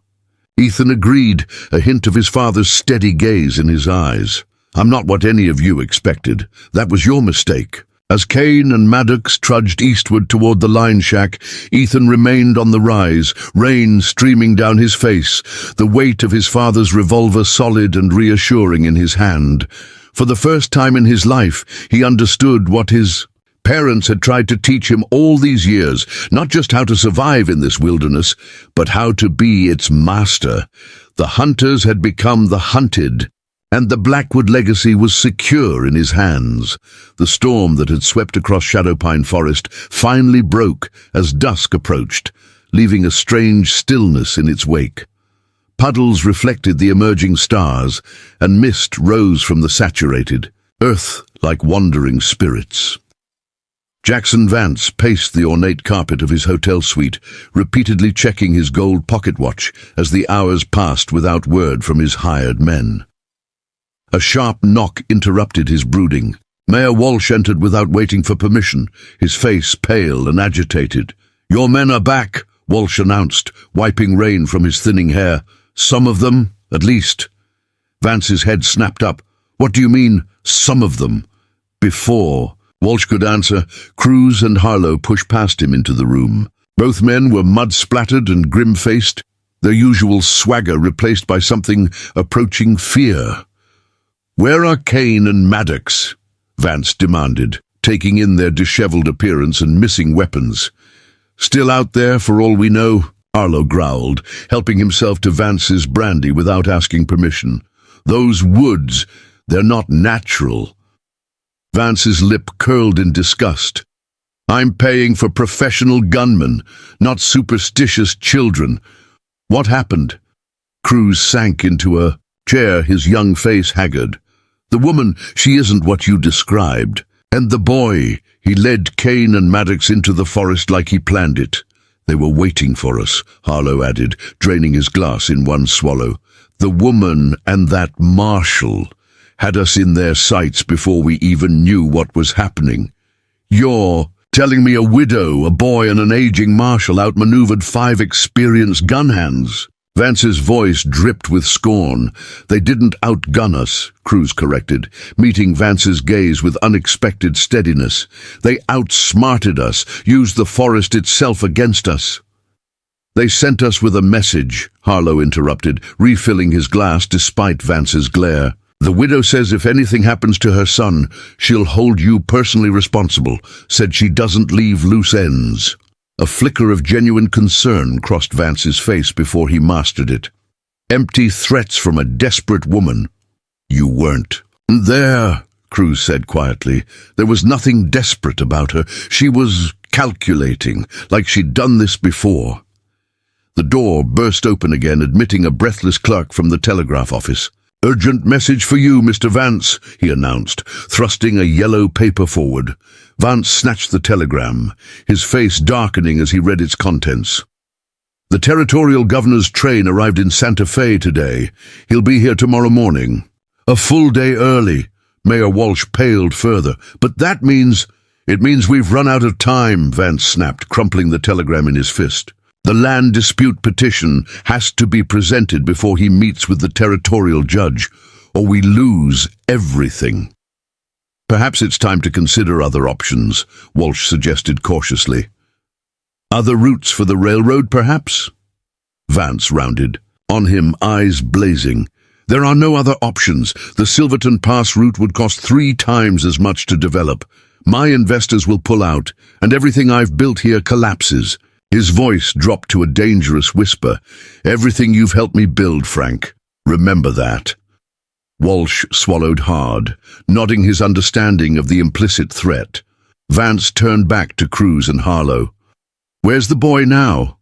Speaker 1: Ethan agreed, a hint of his father's steady gaze in his eyes. "I'm not what any of you expected. That was your mistake." As Kane and Maddox trudged eastward toward the line shack, Ethan remained on the rise, rain streaming down his face, the weight of his father's revolver solid and reassuring in his hand. For the first time in his life, he understood what his parents had tried to teach him all these years, not just how to survive in this wilderness, but how to be its master. The hunters had become the hunted, and the Blackwood legacy was secure in his hands. The storm that had swept across Shadowpine Forest finally broke as dusk approached, leaving a strange stillness in its wake. Puddles reflected the emerging stars, and mist rose from the saturated earth like wandering spirits. Jackson Vance paced the ornate carpet of his hotel suite, repeatedly checking his gold pocket watch as the hours passed without word from his hired men. A sharp knock interrupted his brooding. Mayor Walsh entered without waiting for permission, his face pale and agitated. "Your men are back," Walsh announced, wiping rain from his thinning hair. "Some of them, at least." Vance's head snapped up. "What do you mean, some of them?" Before Walsh could answer, Cruz and Harlow pushed past him into the room. Both men were mud-splattered and grim-faced, their usual swagger replaced by something approaching fear. "Where are Kane and Maddox?" Vance demanded, taking in their disheveled appearance and missing weapons. "Still out there, for all we know," Harlow growled, helping himself to Vance's brandy without asking permission. "Those woods, they're not natural." Vance's lip curled in disgust. "I'm paying for professional gunmen, not superstitious children. What happened?" Cruz sank into a chair, his young face haggard. "The woman, she isn't what you described. And the boy, he led Kane and Maddox into the forest like he planned it." "They were waiting for us," Harlow added, draining his glass in one swallow. "The woman and that marshal had us in their sights before we even knew what was happening." "You're telling me a widow, a boy, and an aging marshal outmaneuvered 5 experienced gun hands?" Vance's voice dripped with scorn. "They didn't outgun us," Cruz corrected, meeting Vance's gaze with unexpected steadiness. "They outsmarted us, used the forest itself against us." "They sent us with a message," Harlow interrupted, refilling his glass despite Vance's glare. "The widow says if anything happens to her son, she'll hold you personally responsible, said she doesn't leave loose ends." A flicker of genuine concern crossed Vance's face before he mastered it. "Empty threats from a desperate woman." "You weren't." "There," Cruz said quietly. "There was nothing desperate about her. She was calculating, like she'd done this before." The door burst open again, admitting a breathless clerk from the telegraph office. "Urgent message for you, Mr. Vance," he announced, thrusting a yellow paper forward. Vance snatched the telegram, his face darkening as he read its contents. "The territorial governor's train arrived in Santa Fe today. He'll be here tomorrow morning." "A full day early." Mayor Walsh paled further. "But that means—" "It means we've run out of time," Vance snapped, crumpling the telegram in his fist. "The land dispute petition has to be presented before he meets with the territorial judge, or we lose everything." "Perhaps it's time to consider other options," Walsh suggested cautiously. "Other routes for the railroad, perhaps?" Vance rounded, on him eyes blazing. "There are no other options. The Silverton Pass route would cost 3 times as much to develop. My investors will pull out, and everything I've built here collapses." His voice dropped to a dangerous whisper. "Everything you've helped me build, Frank. Remember that." Walsh swallowed hard, nodding his understanding of the implicit threat. Vance turned back to Cruz and Harlow. "Where's the boy now?"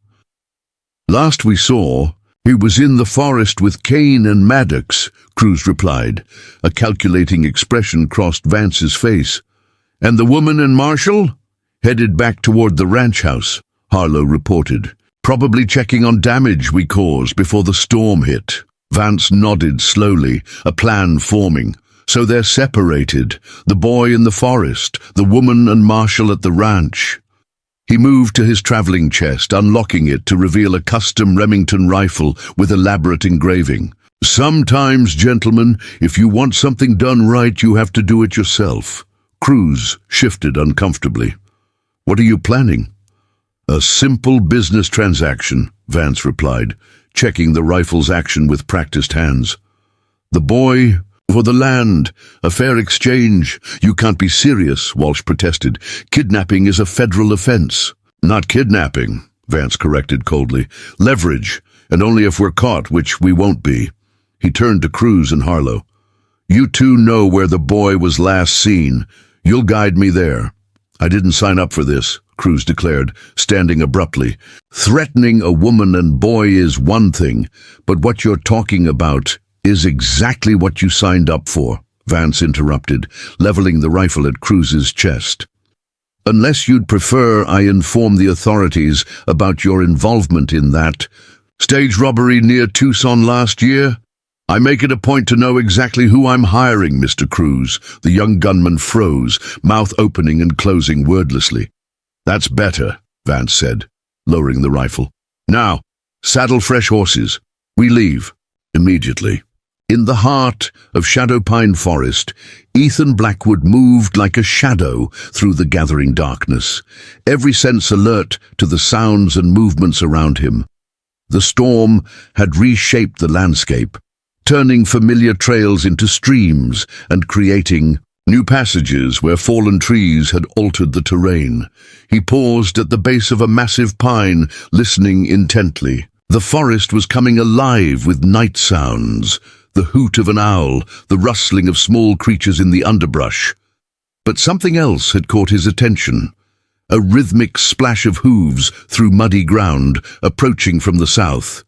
Speaker 1: "Last we saw, "He was in the forest with Kane and Maddox," Cruz replied. A calculating expression crossed Vance's face. "And the woman and Marshall?" "Headed back toward the ranch house," Harlow reported. "Probably checking on damage we caused before the storm hit." Vance nodded slowly, a plan forming. So they're separated, the boy in the forest, the woman and Marshall at the ranch. He moved to his traveling chest, unlocking it to reveal a custom Remington rifle with elaborate engraving. "Sometimes, gentlemen, if you want something done right, you have to do it yourself." Cruz shifted uncomfortably. "What are you planning?" "A simple business transaction," Vance replied, checking the rifle's action with practiced hands. "The boy for the land, a fair exchange." "You can't be serious," Walsh protested. "Kidnapping is a federal offense." "Not kidnapping," Vance corrected coldly. "Leverage, and only if we're caught, which we won't be." He turned to Cruz and Harlow. "You two know where the boy was last seen. You'll guide me there." "I didn't sign up for this," Cruz declared, standing abruptly. "Threatening a woman and boy is one thing, but what you're talking about is exactly what you signed up for," Vance interrupted, leveling the rifle at Cruz's chest. "Unless you'd prefer I inform the authorities about your involvement in that stage robbery near Tucson last year? I make it a point to know exactly who I'm hiring, Mr. Cruz." The young gunman froze, mouth opening and closing wordlessly. "That's better," Vance said, lowering the rifle. "Now, saddle fresh horses. We leave immediately." In the heart of Shadow Pine Forest, Ethan Blackwood moved like a shadow through the gathering darkness, every sense alert to the sounds and movements around him. The storm had reshaped the landscape, turning familiar trails into streams and creating new passages where fallen trees had altered the terrain. He paused at the base of a massive pine, listening intently. The forest was coming alive with night sounds, the hoot of an owl, the rustling of small creatures in the underbrush. But something else had caught his attention. A rhythmic splash of hooves through muddy ground, approaching from the south.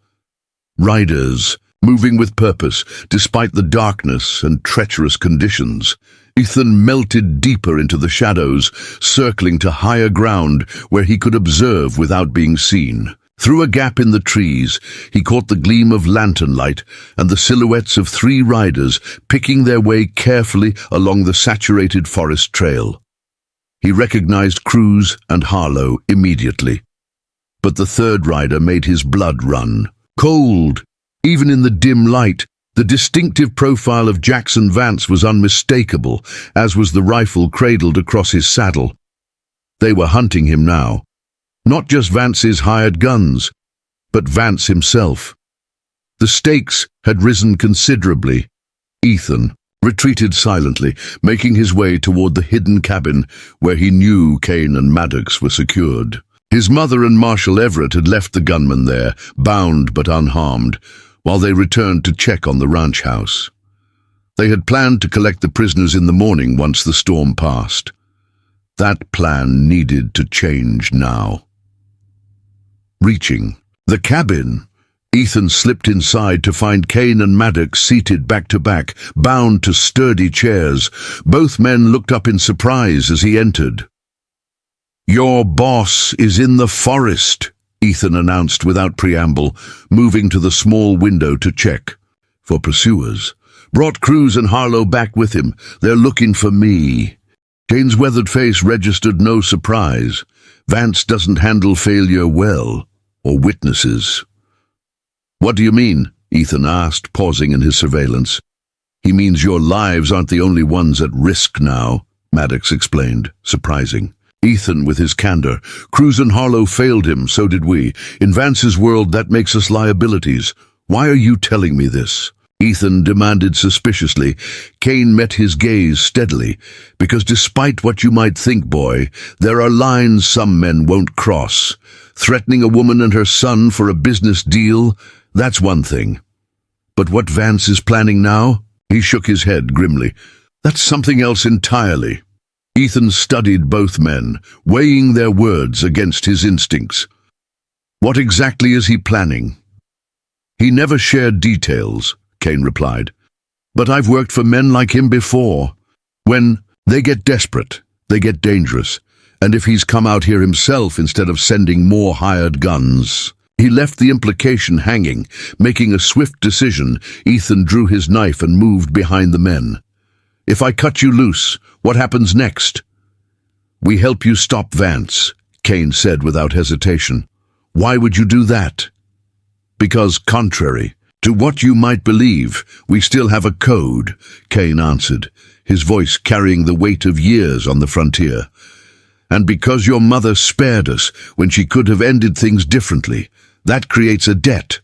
Speaker 1: Riders, moving with purpose, despite the darkness and treacherous conditions. Ethan melted deeper into the shadows, circling to higher ground where he could observe without being seen. Through a gap in the trees, he caught the gleam of lantern light and the silhouettes of 3 riders picking their way carefully along the saturated forest trail. He recognized Cruz and Harlow immediately. But the 3rd rider made his blood run. Cold, even in the dim light, the distinctive profile of Jackson Vance was unmistakable, as was the rifle cradled across his saddle. They were hunting him now. Not just Vance's hired guns, but Vance himself. The stakes had risen considerably. Ethan retreated silently, making his way toward the hidden cabin where he knew Kane and Maddox were secured. His mother and Marshall Everett had left the gunman there, bound but unharmed, while they returned to check on the ranch house. They had planned to collect the prisoners in the morning once the storm passed. That plan needed to change now. Reaching the cabin, Ethan slipped inside to find Kane and Maddox seated back to back, bound to sturdy chairs. Both men looked up in surprise as he entered. "Your boss is in the forest," Ethan announced without preamble, moving to the small window to check for pursuers. "Brought Cruz and Harlow back with him. They're looking for me." Kane's weathered face registered no surprise. Vance doesn't handle failure well, or witnesses. "What do you mean?" Ethan asked, pausing in his surveillance. "He means your lives aren't the only ones at risk now," Maddox explained, surprising. Ethan with his candor. "Cruz and Harlow failed him, so did we. In Vance's world, that makes us liabilities. Why are you telling me this?" Ethan demanded suspiciously. Kane met his gaze steadily. "Because despite what you might think, boy, there are lines some men won't cross. Threatening a woman and her son for a business deal, that's one thing. But what Vance is planning now?" He shook his head grimly. "That's something else entirely." Ethan studied both men, weighing their words against his instincts. "What exactly is he planning?" He never shared details, Kane replied. But I've worked for men like him before. When they get desperate, they get dangerous. And if he's come out here himself instead of sending more hired guns... He left the implication hanging. Making a swift decision, Ethan drew his knife and moved behind the men. If I cut you loose, what happens next? We help you stop Vance, Kane said without hesitation. Why would you do that? Because, contrary to what you might believe, we still have a code, Kane answered, his voice carrying the weight of years on the frontier. And because your mother spared us when she could have ended things differently, that creates a debt.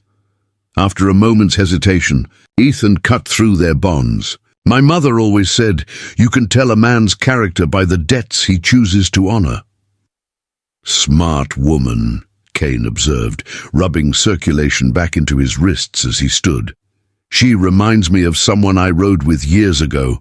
Speaker 1: After a moment's hesitation, Ethan cut through their bonds. My mother always said, you can tell a man's character by the debts he chooses to honor. Smart woman, Kane observed, rubbing circulation back into his wrists as he stood. She reminds me of someone I rode with years ago,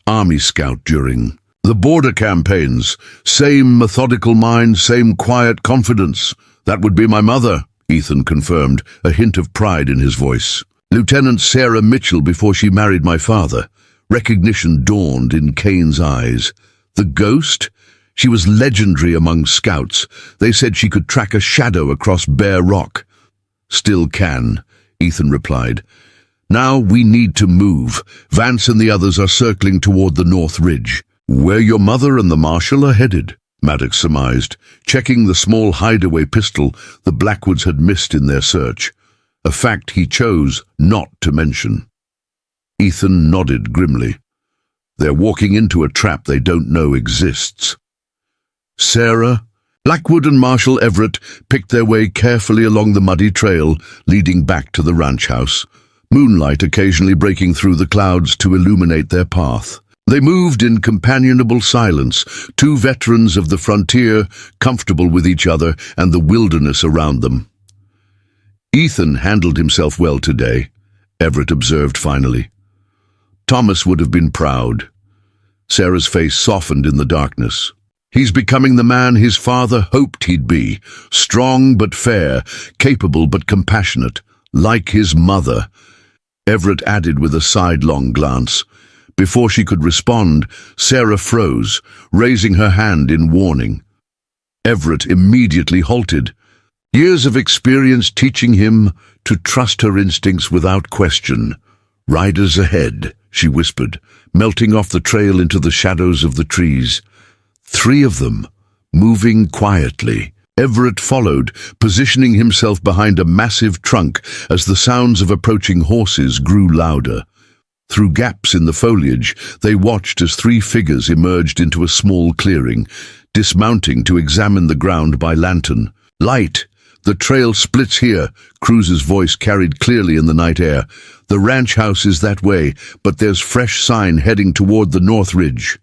Speaker 1: Army Scout during the border campaigns. Same methodical mind, same quiet confidence. That would be my mother, Ethan confirmed, a hint of pride in his voice. Lieutenant Sarah Mitchell before she married my father. Recognition dawned in Kane's eyes. The ghost? She was legendary among scouts. They said she could track a shadow across bare rock. Still can, Ethan replied. Now we need to move. Vance and the others are circling toward the North Ridge. Where your mother and the marshal are headed, Maddox surmised, checking the small hideaway pistol the Blackwoods had missed in their search, a fact he chose not to mention. Ethan nodded grimly. They're walking into a trap they don't know exists. Sarah, Blackwood and Marshal Everett picked their way carefully along the muddy trail leading back to the ranch house, moonlight occasionally breaking through the clouds to illuminate their path. They moved in companionable silence, two veterans of the frontier, comfortable with each other and the wilderness around them. Ethan handled himself well today, Everett observed finally. Thomas would have been proud. Sarah's face softened in the darkness. He's becoming the man his father hoped he'd be, strong but fair, capable but compassionate, like his mother. Everett added with a sidelong glance. Before she could respond, Sarah froze, raising her hand in warning. Everett immediately halted, years of experience teaching him to trust her instincts without question. Riders ahead, she whispered, melting off the trail into the shadows of the trees. 3 of them, moving quietly. Everett followed, positioning himself behind a massive trunk as the sounds of approaching horses grew louder. Through gaps in the foliage, they watched as 3 figures emerged into a small clearing, dismounting to examine the ground by lantern. Light! The trail splits here, Cruz's voice carried clearly in the night air. The ranch house is that way, but there's fresh sign heading toward the North Ridge.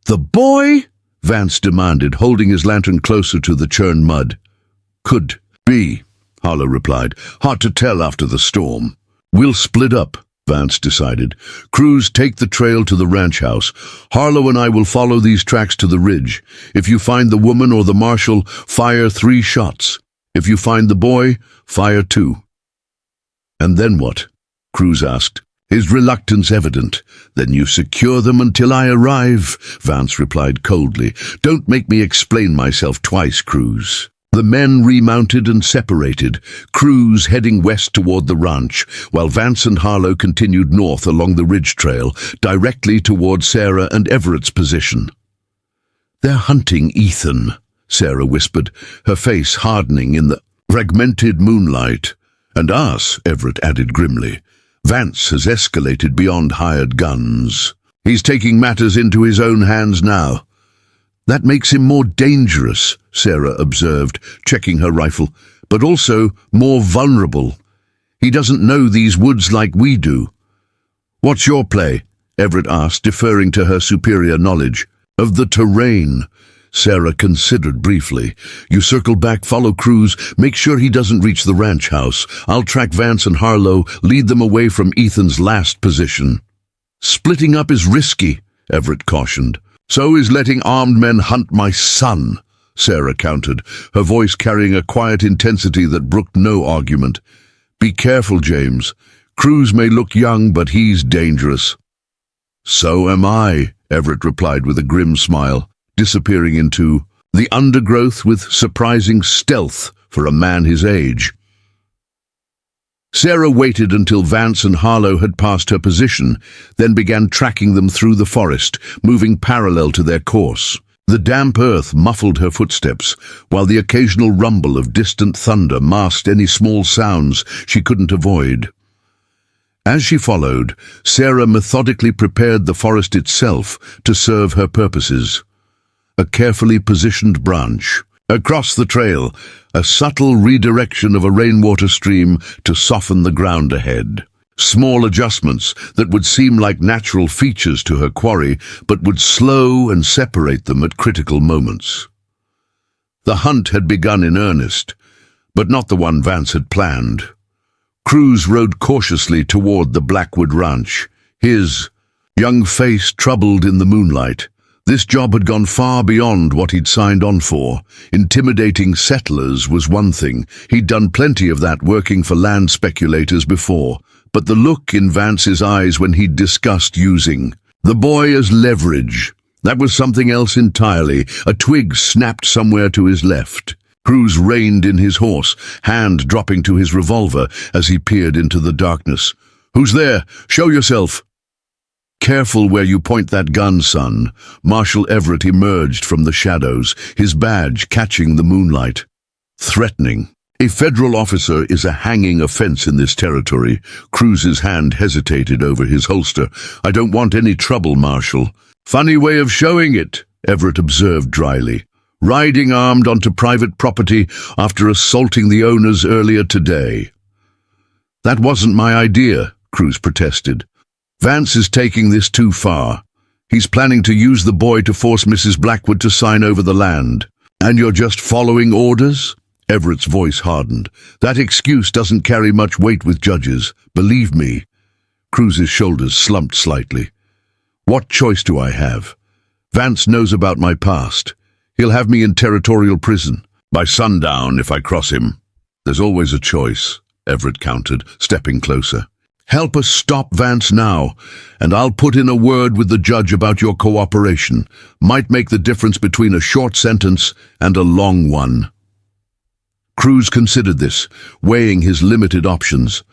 Speaker 1: The boy? Vance demanded, holding his lantern closer to the churned mud. Could be, Harlow replied. Hard to tell after the storm. We'll split up, Vance decided. Cruz, take the trail to the ranch house. Harlow and I will follow these tracks to the ridge. If you find the woman or the marshal, fire 3 shots. If you find the boy, fire 2. And then what? Cruz asked, his reluctance evident. Then you secure them until I arrive, Vance replied coldly. Don't make me explain myself twice, Cruz. The men remounted and separated, Cruz heading west toward the ranch, while Vance and Harlow continued north along the ridge trail, directly toward Sarah and Everett's position. They're hunting Ethan, Sarah whispered, her face hardening in the fragmented moonlight. And us, Everett added grimly. Vance has escalated beyond hired guns. He's taking matters into his own hands now. That makes him more dangerous, Sarah observed, checking her rifle, but also more vulnerable. He doesn't know these woods like we do. What's your play? Everett asked, deferring to her superior knowledge. Of the terrain, Sarah considered briefly. You circle back, follow Cruz, make sure he doesn't reach the ranch house. I'll track Vance and Harlow, lead them away from Ethan's last position. Splitting up is risky, Everett cautioned. So is letting armed men hunt my son, Sarah countered, her voice carrying a quiet intensity that brooked no argument. Be careful, James. Cruz may look young, but he's dangerous. So am I, Everett replied with a grim smile, disappearing into the undergrowth with surprising stealth for a man his age. Sarah waited until Vance and Harlow had passed her position, then began tracking them through the forest, moving parallel to their course. The damp earth muffled her footsteps, while the occasional rumble of distant thunder masked any small sounds she couldn't avoid. As she followed, Sarah methodically prepared the forest itself to serve her purposes. A carefully positioned branch. Across the trail, a subtle redirection of a rainwater stream to soften the ground ahead. Small adjustments that would seem like natural features to her quarry, but would slow and separate them at critical moments. The hunt had begun in earnest, but not the one Vance had planned. Cruz rode cautiously toward the Blackwood Ranch, his young face troubled in the moonlight. This job had gone far beyond what he'd signed on for. Intimidating settlers was one thing. He'd done plenty of that working for land speculators before. But the look in Vance's eyes when he'd discussed using the boy as leverage, that was something else entirely. A twig snapped somewhere to his left. Cruz reined in his horse, hand dropping to his revolver as he peered into the darkness. "Who's there? Show yourself!" "Careful where you point that gun, son." Marshal Everett emerged from the shadows, his badge catching the moonlight. Threatening. A federal officer is a hanging offense in this territory. Cruz's hand hesitated over his holster. "I don't want any trouble, Marshal." "Funny way of showing it," Everett observed dryly. "Riding armed onto private property after assaulting the owners earlier today." "That wasn't my idea," Cruz protested. "Vance is taking this too far. He's planning to use the boy to force Mrs. Blackwood to sign over the land. And you're just following orders?" Everett's voice hardened. "That excuse doesn't carry much weight with judges, believe me." Cruz's shoulders slumped slightly. "What choice do I have? Vance knows about my past. He'll have me in territorial prison by sundown if I cross him." "There's always a choice," Everett countered, stepping closer. "Help us stop Vance now, and I'll put in a word with the judge about your cooperation. Might make the difference between a short sentence and a long one." Cruz considered this, weighing his limited options.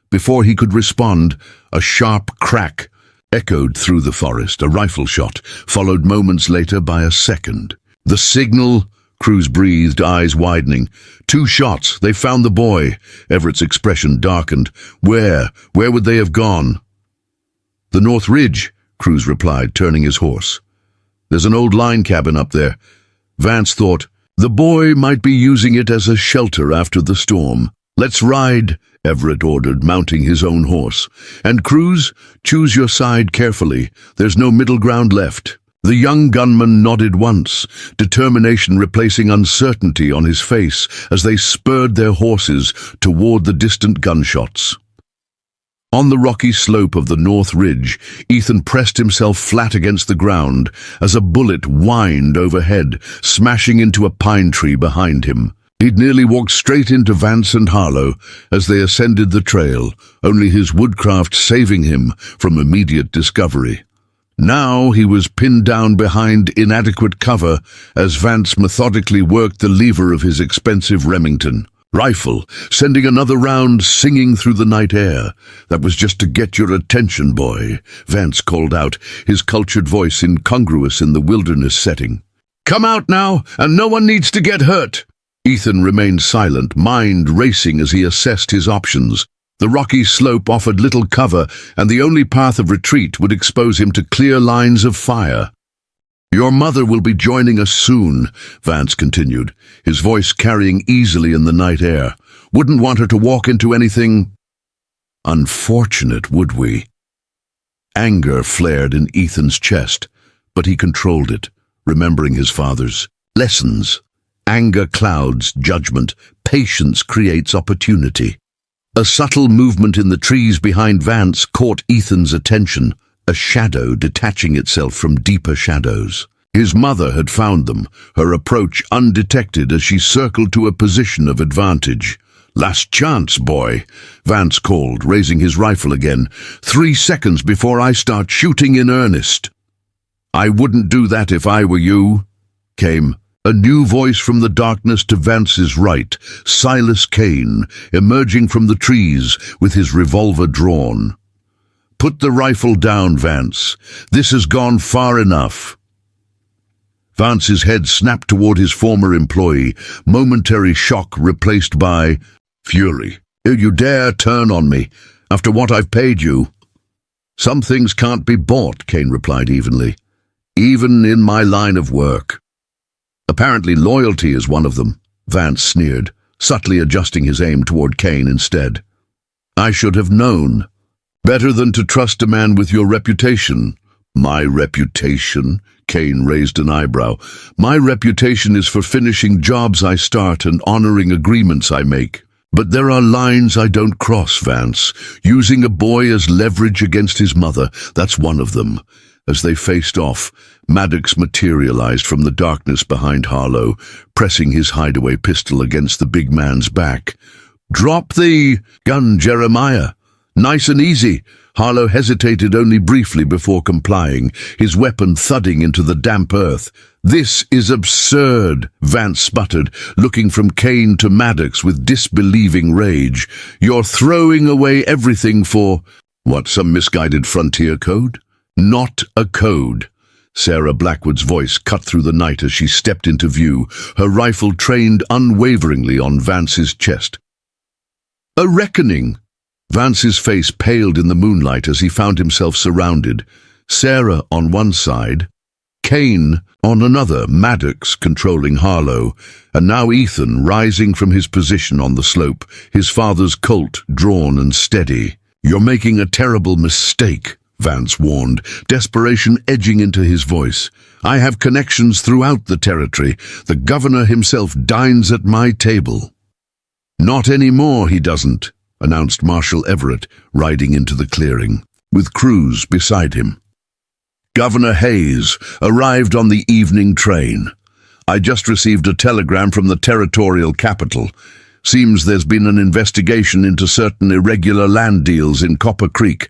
Speaker 1: Before he could respond, a sharp crack echoed through the forest, a rifle shot, followed moments later by a second. "The signal," Cruz breathed, eyes widening. "Two shots. They found the boy." Everett's expression darkened. Where would they have gone?" "The North Ridge," Cruz replied, turning his horse. "There's an old line cabin up there." Vance thought, the boy might be using it as a shelter after the storm. "Let's ride," Everett ordered, mounting his own horse. "And Cruz, choose your side carefully. There's no middle ground left." The young gunman nodded once, determination replacing uncertainty on his face as they spurred their horses toward the distant gunshots. On the rocky slope of the North Ridge, Ethan pressed himself flat against the ground as a bullet whined overhead, smashing into a pine tree behind him. He'd nearly walked straight into Vance and Harlow as they ascended the trail, only his woodcraft saving him from immediate discovery. Now he was pinned down behind inadequate cover as Vance methodically worked the lever of his expensive Remington rifle, sending another round singing through the night air. "That was just to get your attention, boy," Vance called out, his cultured voice incongruous in the wilderness setting. "Come out now, and no one needs to get hurt." Ethan remained silent, mind racing as he assessed his options. The rocky slope offered little cover, and the only path of retreat would expose him to clear lines of fire. "Your mother will be joining us soon," Vance continued, his voice carrying easily in the night air. "Wouldn't want her to walk into anything unfortunate, would we?" Anger flared in Ethan's chest, but he controlled it, remembering his father's lessons. Anger clouds judgment, patience creates opportunity. A subtle movement in the trees behind Vance caught Ethan's attention, a shadow detaching itself from deeper shadows. His mother had found them, her approach undetected as she circled to a position of advantage. "Last chance, boy," Vance called, raising his rifle again. 3 seconds before I start shooting in earnest." "I wouldn't do that if I were you," came a new voice from the darkness to Vance's right, Silas Kane, emerging from the trees with his revolver drawn. "Put the rifle down, Vance. This has gone far enough." Vance's head snapped toward his former employee, momentary shock replaced by fury. "You dare turn on me, after what I've paid you?" "Some things can't be bought," Kane replied evenly. "Even in my line of work." "Apparently loyalty is one of them," Vance sneered, subtly adjusting his aim toward Kane instead. "I should have known. Better than to trust a man with your reputation." "My reputation?" Kane raised an eyebrow. "My reputation is for finishing jobs I start and honoring agreements I make. But there are lines I don't cross, Vance. Using a boy as leverage against his mother, that's one of them." As they faced off, Maddox materialized from the darkness behind Harlow, pressing his hideaway pistol against the big man's back. "Drop the gun, Jeremiah. Nice and easy." Harlow hesitated only briefly before complying, his weapon thudding into the damp earth. "This is absurd," Vance sputtered, looking from Kane to Maddox with disbelieving rage. "You're throwing away everything for—" "What, some misguided frontier code?" "Not a code." Sarah Blackwood's voice cut through the night as she stepped into view, her rifle trained unwaveringly on Vance's chest. "A reckoning." Vance's face paled in the moonlight as he found himself surrounded. Sarah on one side, Kane on another, Maddox controlling Harlow, and now Ethan rising from his position on the slope, his father's Colt drawn and steady. "You're making a terrible mistake," Vance warned, desperation edging into his voice. "I have connections throughout the territory. The governor himself dines at my table." "Not anymore, he doesn't," announced Marshal Everett, riding into the clearing, with Cruz beside him. "Governor Hayes arrived on the evening train. I just received a telegram from the territorial capital. Seems there's been an investigation into certain irregular land deals in Copper Creek.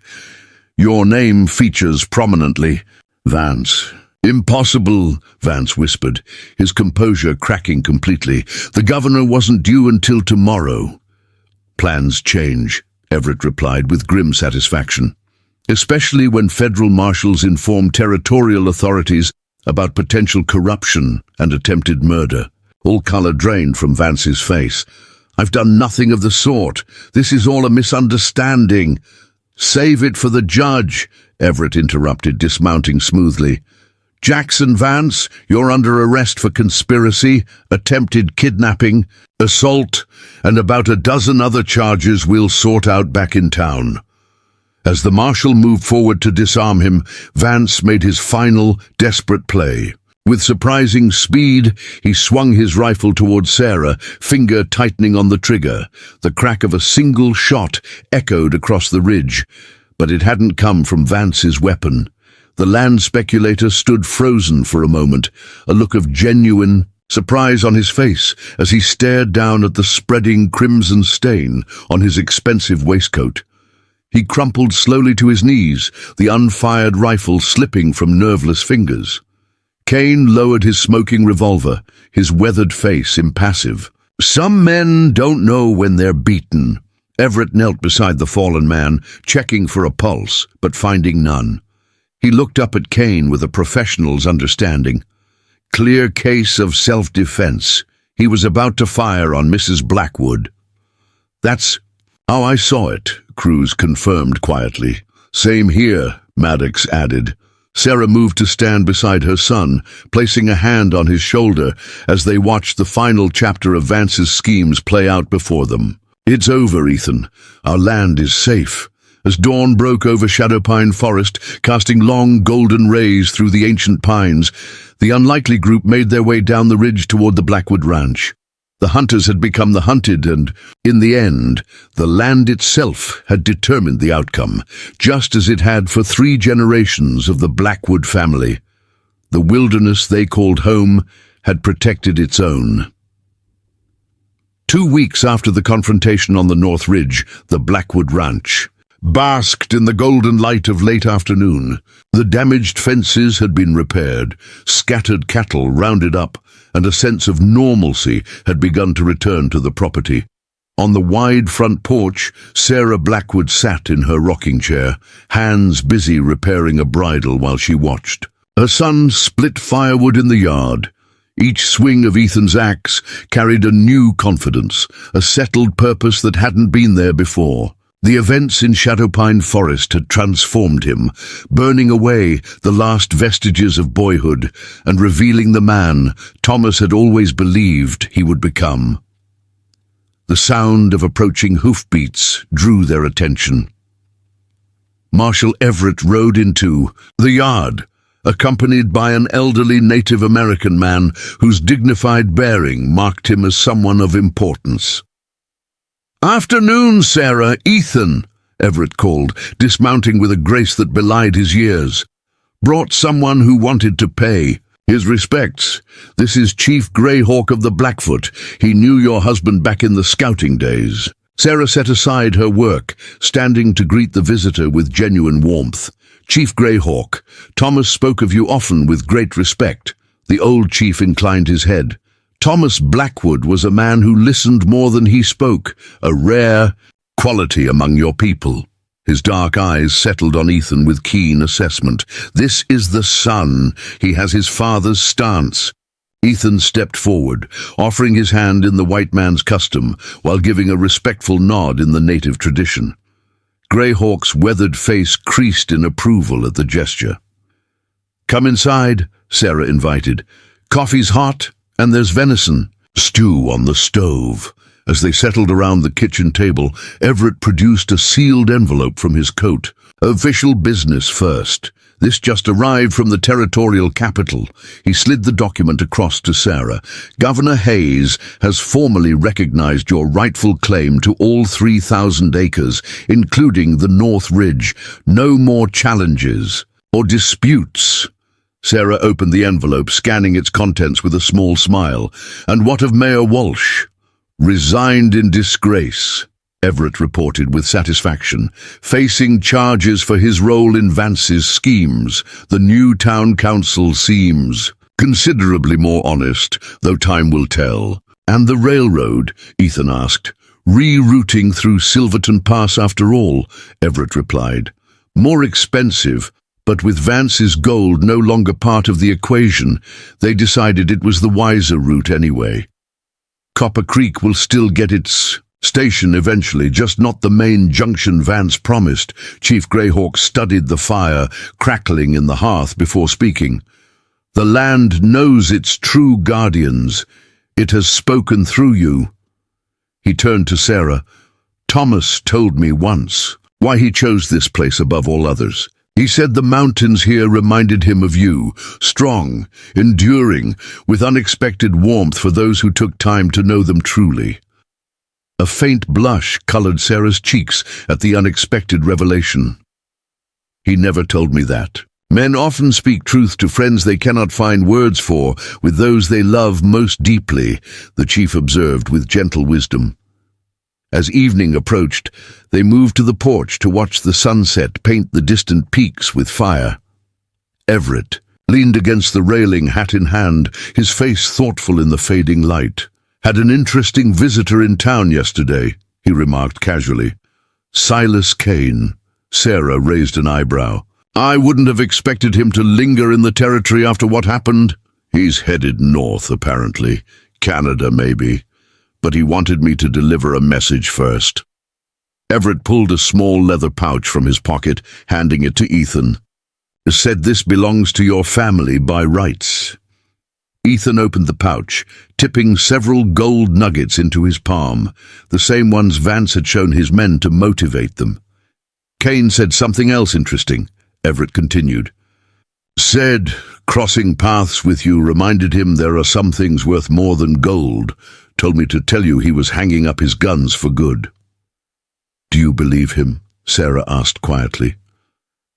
Speaker 1: Your name features prominently." "Vance." "Impossible," Vance whispered, his composure cracking completely. "The governor wasn't due until tomorrow." "Plans change," Everett replied with grim satisfaction, "especially when federal marshals inform territorial authorities about potential corruption and attempted murder." All color drained from Vance's face. "I've done nothing of the sort. This is all a misunderstanding." "Save it for the judge," Everett interrupted, dismounting smoothly. "Jackson Vance, you're under arrest for conspiracy, attempted kidnapping, assault, and about a dozen other charges we'll sort out back in town." As the marshal moved forward to disarm him, Vance made his final, desperate play. With surprising speed, he swung his rifle toward Sarah, finger tightening on the trigger. The crack of a single shot echoed across the ridge, but it hadn't come from Vance's weapon. The land speculator stood frozen for a moment, a look of genuine surprise on his face as he stared down at the spreading crimson stain on his expensive waistcoat. He crumpled slowly to his knees, the unfired rifle slipping from nerveless fingers. Kane lowered his smoking revolver, his weathered face impassive. "Some men don't know when they're beaten." Everett knelt beside the fallen man, checking for a pulse, but finding none. He looked up at Kane with a professional's understanding. Clear case of self-defense. He was about to fire on Mrs. Blackwood. "That's how I saw it," Cruz confirmed quietly. "Same here," Maddox added. Sarah moved to stand beside her son, placing a hand on his shoulder as they watched the final chapter of Vance's schemes play out before them. "It's over, Ethan. Our land is safe." As dawn broke over Shadowpine Forest, casting long golden rays through the ancient pines, the unlikely group made their way down the ridge toward the Blackwood Ranch. The hunters had become the hunted, and, in the end, the land itself had determined the outcome, just as it had for 3 generations of the Blackwood family. The wilderness they called home had protected its own. 2 weeks after the confrontation on the North Ridge, the Blackwood Ranch basked in the golden light of late afternoon. The damaged fences had been repaired, scattered cattle rounded up, and a sense of normalcy had begun to return to the property. On the wide front porch, Sarah Blackwood sat in her rocking chair, hands busy repairing a bridle while she watched. Her son split firewood in the yard. Each swing of Ethan's axe carried a new confidence, a settled purpose that hadn't been there before. The events in Shadowpine Forest had transformed him, burning away the last vestiges of boyhood and revealing the man Thomas had always believed he would become. The sound of approaching hoofbeats drew their attention. Marshal Everett rode into the yard, accompanied by an elderly Native American man whose dignified bearing marked him as someone of importance. "Afternoon, Sarah, Ethan," Everett called, dismounting with a grace that belied his years. "Brought someone who wanted to pay. His respects. This is Chief Greyhawk of the Blackfoot. He knew your husband back in the scouting days." Sarah set aside her work, standing to greet the visitor with genuine warmth. "Chief Greyhawk, Thomas spoke of you often with great respect." The old chief inclined his head. Thomas Blackwood was a man who listened more than he spoke, a rare quality among your people. His dark eyes settled on Ethan with keen assessment. "This is the son. He has his father's stance." Ethan stepped forward, offering his hand in the white man's custom, while giving a respectful nod in the native tradition. Greyhawk's weathered face creased in approval at the gesture. "Come inside," Sarah invited. "Coffee's hot, and there's venison stew on the stove." As they settled around the kitchen table, Everett produced a sealed envelope from his coat. "Official business first. This just arrived from the territorial capital." He slid the document across to Sarah. "Governor Hayes has formally recognized your rightful claim to all 3,000 acres, including the North Ridge. No more challenges or disputes." Sarah opened the envelope, scanning its contents with a small smile. "And what of Mayor Walsh?" "Resigned in disgrace," Everett reported with satisfaction, "facing charges for his role in Vance's schemes. The new town council seems considerably more honest, though time will tell." "And the railroad?" Ethan asked. "Rerouting through Silverton Pass after all," Everett replied. "More expensive, but with Vance's gold no longer part of the equation, they decided it was the wiser route anyway. Copper Creek will still get its station eventually, just not the main junction Vance promised." Chief Greyhawk studied the fire crackling in the hearth before speaking. "The land knows its true guardians. It has spoken through you." He turned to Sarah. "Thomas told me once why he chose this place above all others. He said the mountains here reminded him of you, strong, enduring, with unexpected warmth for those who took time to know them truly." A faint blush colored Sarah's cheeks at the unexpected revelation. "He never told me that. Men often speak truth to friends they cannot find words for, with those they love most deeply," the chief observed with gentle wisdom. As evening approached, they moved to the porch to watch the sunset paint the distant peaks with fire. Everett leaned against the railing, hat in hand, his face thoughtful in the fading light. "Had an interesting visitor in town yesterday," he remarked casually. "Silas Kane." Sarah raised an eyebrow. "I wouldn't have expected him to linger in the territory after what happened." "He's headed north, apparently. Canada, maybe. But he wanted me to deliver a message first." Everett pulled a small leather pouch from his pocket, handing it to Ethan. "Said this belongs to your family by rights." Ethan opened the pouch, tipping several gold nuggets into his palm, the same ones Vance had shown his men to motivate them. "Kane said something else interesting," Everett continued. "Said crossing paths with you reminded him there are some things worth more than gold. Told me to tell you he was hanging up his guns for good." "Do you believe him?" Sarah asked quietly.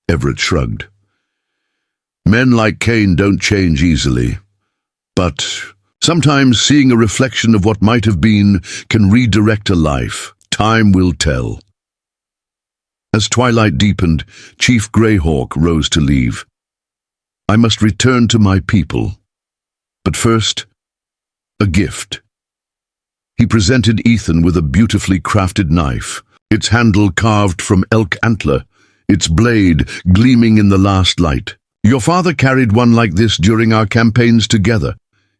Speaker 1: Everett shrugged. "Men like Kane don't change easily. But Sometimes seeing a reflection of what might have been can redirect a life. Time will tell. As twilight deepened, Chief Greyhawk rose to leave. I must return to my people. But first, a gift. He presented Ethan with a beautifully crafted knife, its handle carved from elk antler, its blade gleaming in the last light. Your father carried one like this during our campaigns together.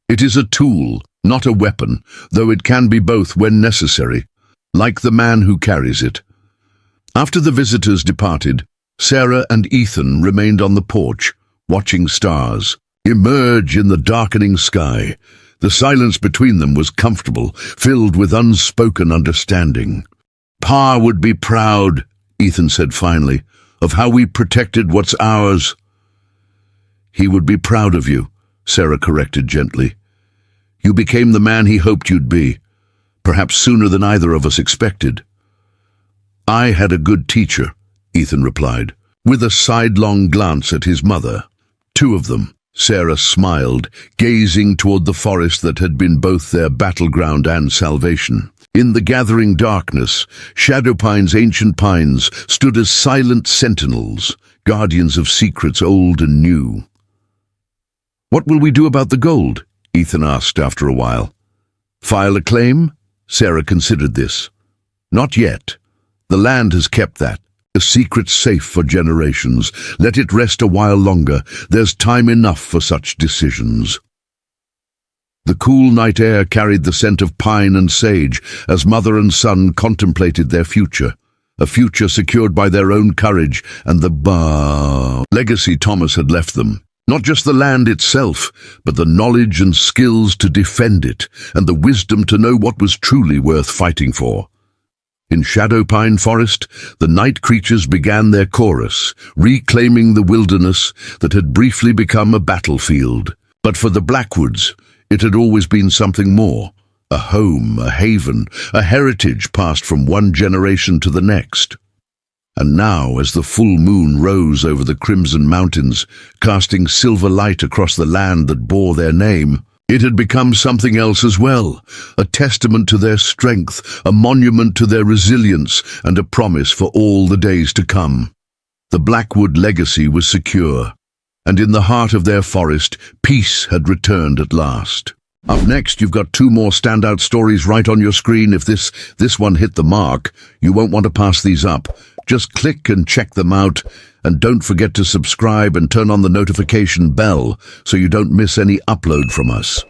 Speaker 1: It is a tool, not a weapon, though it can be both when necessary, like the man who carries it. After the visitors departed, Sarah and Ethan remained on the porch, watching stars emerge in the darkening sky. The silence between them was comfortable, filled with unspoken understanding. Pa would be proud, Ethan said finally, of how we protected what's ours. He would be proud of you, Sarah corrected gently. You became the man he hoped you'd be, perhaps sooner than either of us expected. I had a good teacher, Ethan replied, with a sidelong glance at his mother. Two of them. Sarah smiled, gazing toward the forest that had been both their battleground and salvation. In the gathering darkness, Shadowpine's ancient pines stood as silent sentinels, guardians of secrets old and new. What will we do about the gold? Ethan asked after a while. File a claim? Sarah considered this. Not yet. The land has kept that. A secret safe for generations. Let it rest a while longer. There's time enough for such decisions. The cool night air carried the scent of pine and sage as mother and son contemplated their future. A future secured by their own courage and the legacy Thomas had left them. Not just the land itself, but the knowledge and skills to defend it, and the wisdom to know what was truly worth fighting for. In Shadowpine Forest, the night creatures began their chorus, reclaiming the wilderness that had briefly become a battlefield. But for the Blackwoods, it had always been something more. A home, a haven, a heritage passed from one generation to the next. And now, as the full moon rose over the Crimson Mountains, casting silver light across the land that bore their name, it had become something else as well, a testament to their strength, a monument to their resilience, and a promise for all the days to come. The Blackwood legacy was secure, and in the heart of their forest, peace had returned at last. Up next, you've got two more standout stories right on your screen. If this one hit the mark, you won't want to pass these up. Just click and check them out, and don't forget to subscribe and turn on the notification bell so you don't miss any upload from us.